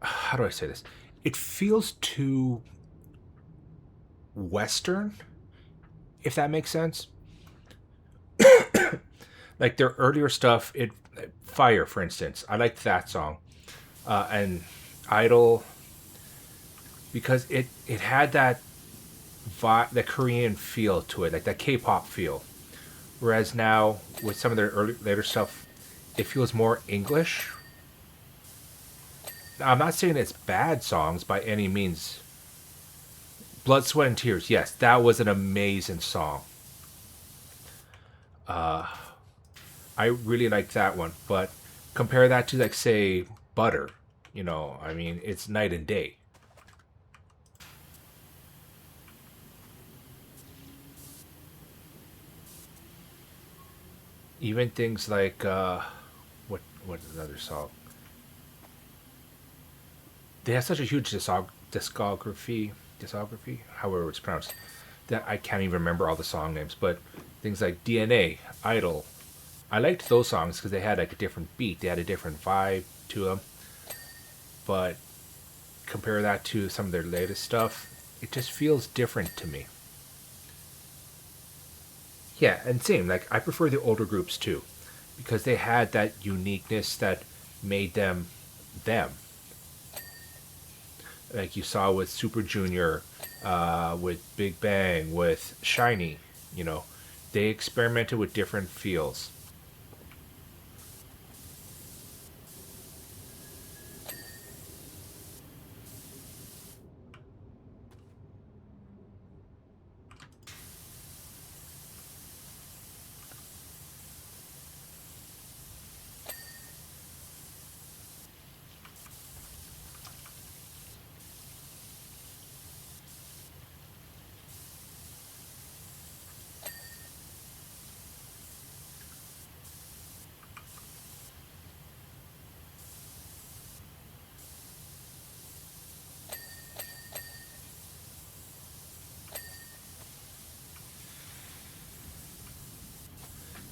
How do I say this? It feels too Western, if that makes sense. Like their earlier stuff, Fire, for instance. I liked that song, and Idol, because it had that the Korean feel to it, like that K-pop feel. Whereas now with some of their later stuff, it feels more English. Now, I'm not saying it's bad songs by any means. Blood, Sweat, and Tears. Yes, that was an amazing song. I really like that one. But compare that to, like, say, Butter. I mean, it's night and day. Even things like what is another song? They have such a huge discography, however it's pronounced, that I can't even remember all the song names. But things like DNA, Idol, I liked those songs because they had like a different beat, they had a different vibe to them. But compare that to some of their latest stuff, it just feels different to me. Yeah, and same, like I prefer the older groups too, because they had that uniqueness that made them them. Like you saw with Super Junior, with Big Bang, with Shiny, you know, they experimented with different feels.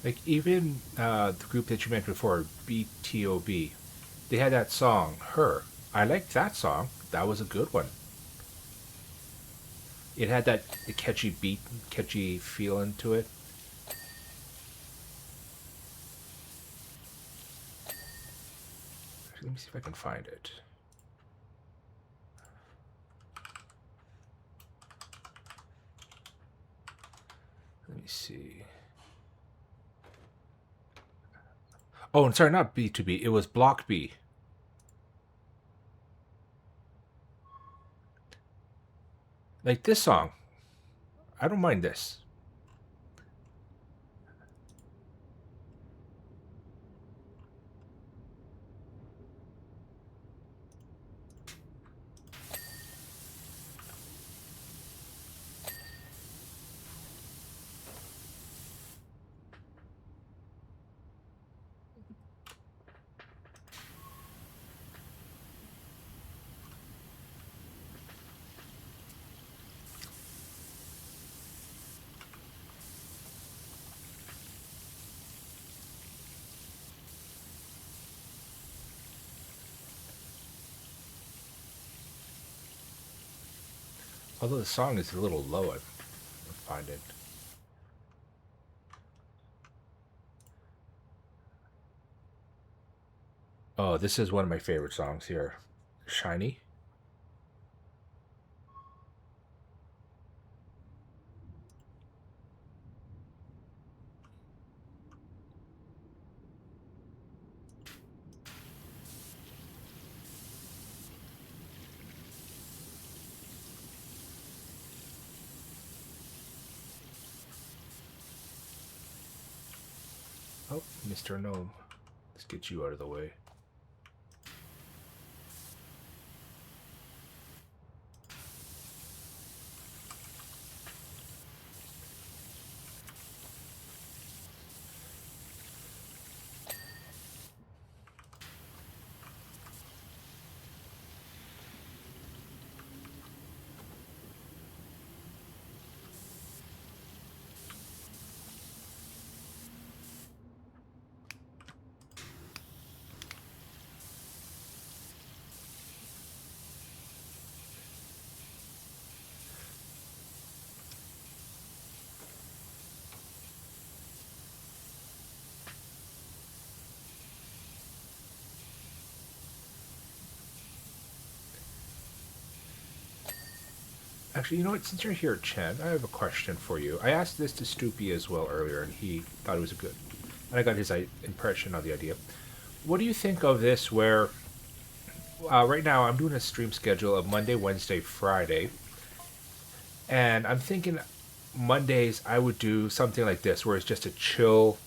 Like even the group that you mentioned before, BTOB, they had that song, Her. I liked that song. That was a good one. It had that catchy beat, catchy feeling to it. Let me see if I can find it. Let me see. Oh, and sorry, not B2B. It was Block B. Like this song. I don't mind this. Although the song is a little low, I find it. Oh, this is one of my favorite songs here. Shiny. Oh, Mr. Gnome. Let's get you out of the way. Actually, you know what? Since you're here, Chen, I have a question for you. I asked this to Stoopy as well earlier, and he thought it was a good. And I got his impression of the idea. What do you think of this? Where right now I'm doing a stream schedule of Monday, Wednesday, Friday, and I'm thinking Mondays I would do something like this, where it's just a chill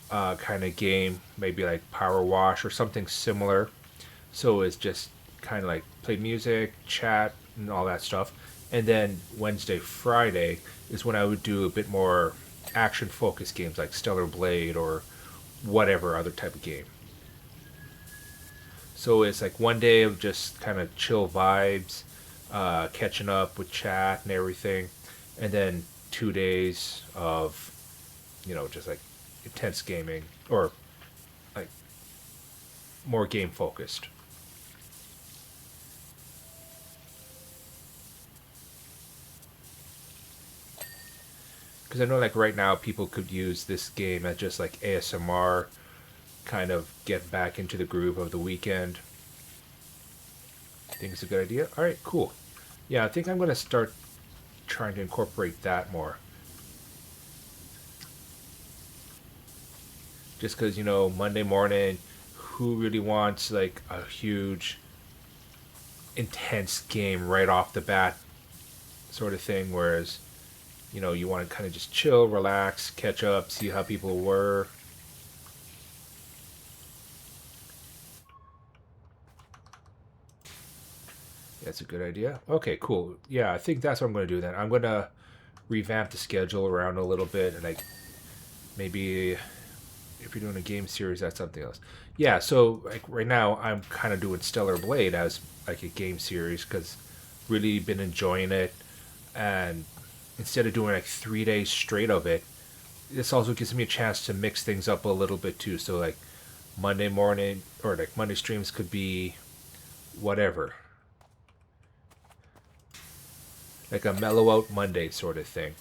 kind of game, maybe like Power Wash or something similar. So it's just kind of like play music, chat, and all that stuff. And then Wednesday, Friday is when I would do a bit more action focused games like Stellar Blade or whatever other type of game. So it's like one day of just kind of chill vibes, catching up with chat and everything, and then 2 days of, just like intense gaming or like more game focused. Because I know like right now people could use this game as just like ASMR, kind of get back into the groove of the weekend. Think it's a good idea? All right, cool. Yeah, I think I'm going to start trying to incorporate that more. Just because, Monday morning, who really wants like a huge, intense game right off the bat sort of thing? Whereas, you want to kind of just chill, relax, catch up, see how people were. That's a good idea. Okay, cool. Yeah, I think that's what I'm going to do then. I'm going to revamp the schedule around a little bit, and like maybe if you're doing a game series, that's something else. Yeah, so like right now, I'm kind of doing Stellar Blade as like a game series because really been enjoying it, and instead of doing like 3 days straight of it, this also gives me a chance to mix things up a little bit too. So like Monday morning or like Monday streams could be whatever, like a mellow out Monday sort of thing,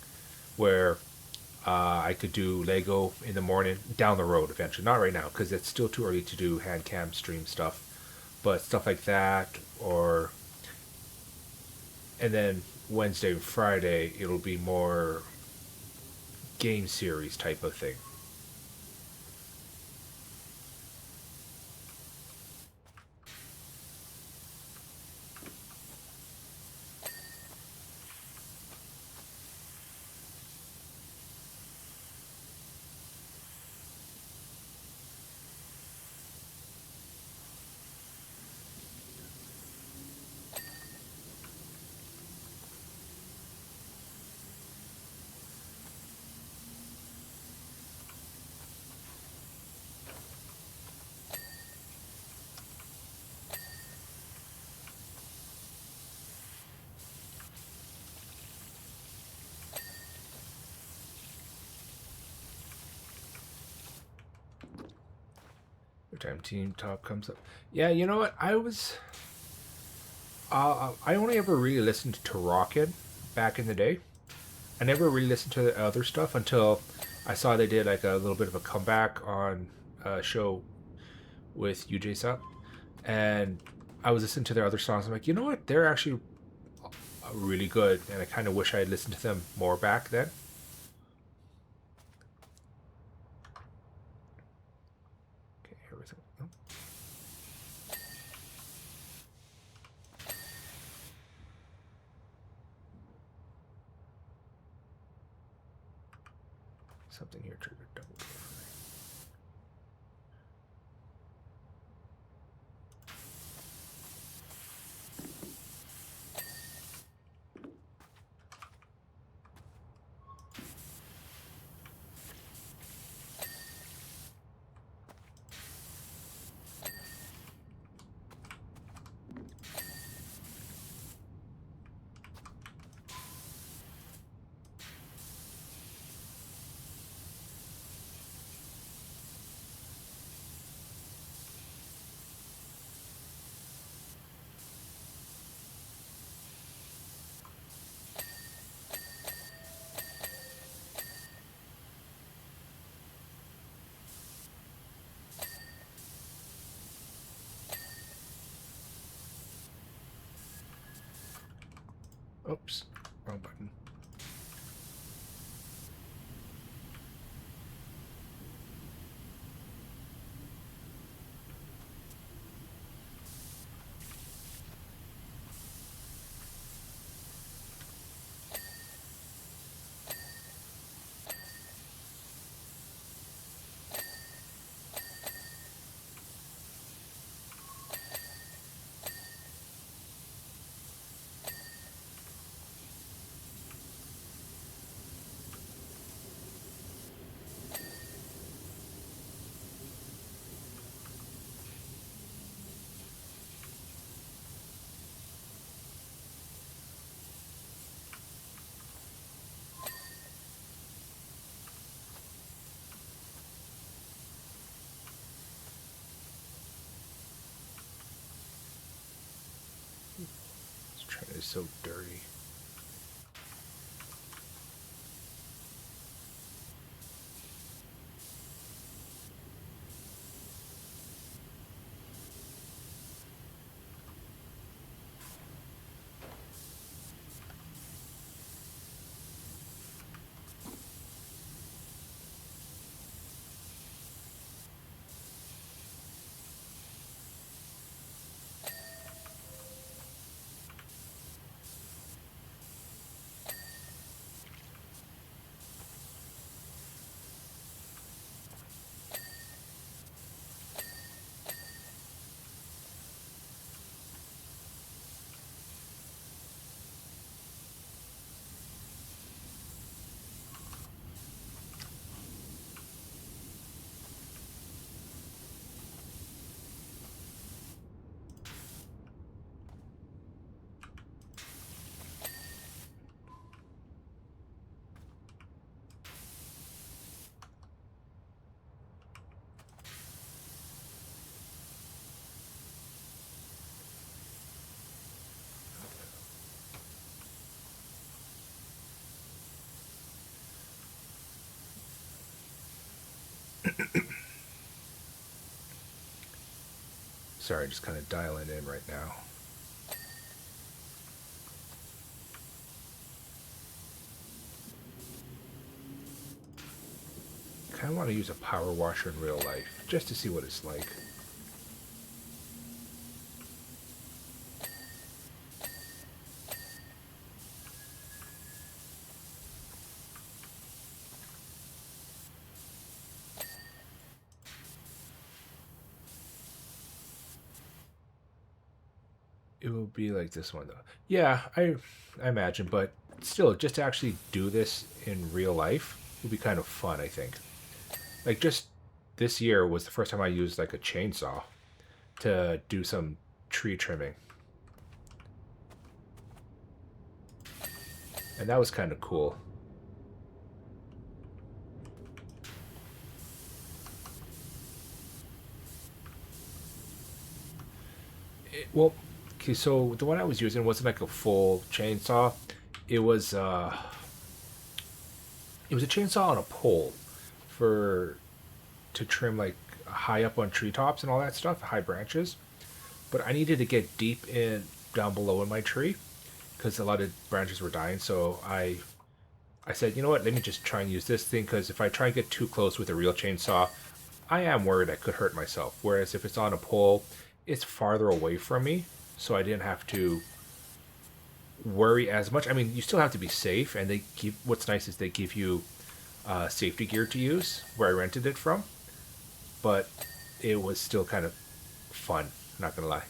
where I could do Lego in the morning down the road eventually. Not right now because it's still too early to do hand cam stream stuff, but stuff like that, or and then Wednesday and Friday it'll be more game series type of thing. Every time Team Top comes up, yeah, you know what? I only ever really listened to Rocket back in the day. I never really listened to the other stuff until I saw they did like a little bit of a comeback on a show with UJ Sup, and I was listening to their other songs. I'm like, you know what? They're actually really good, and I kind of wish I had listened to them more back then. Okay, here we go. Oh, something here triggered double. Oops, wrong button. This train is so dirty. Sorry, just kind of dialing in right now. Kind of want to use a power washer in real life, just to see what it's like. It will be like this one though. Yeah, I imagine, but still, just to actually do this in real life would be kind of fun, I think. Like just this year was the first time I used like a chainsaw to do some tree trimming. And that was kind of cool. Well, okay, so the one I was using wasn't like a full chainsaw. It was uh it was a chainsaw on a pole for to trim like high up on treetops and all that stuff, high branches. But I needed to get deep in down below in my tree because a lot of branches were dying. So I said, you know what? Let me just try and use this thing because if I try and get too close with a real chainsaw, I am worried I could hurt myself. Whereas if it's on a pole, it's farther away from me, so I didn't have to worry as much. I mean, you still have to be safe, and they give. What's nice is they give you safety gear to use where I rented it from, but it was still kind of fun. Not gonna lie.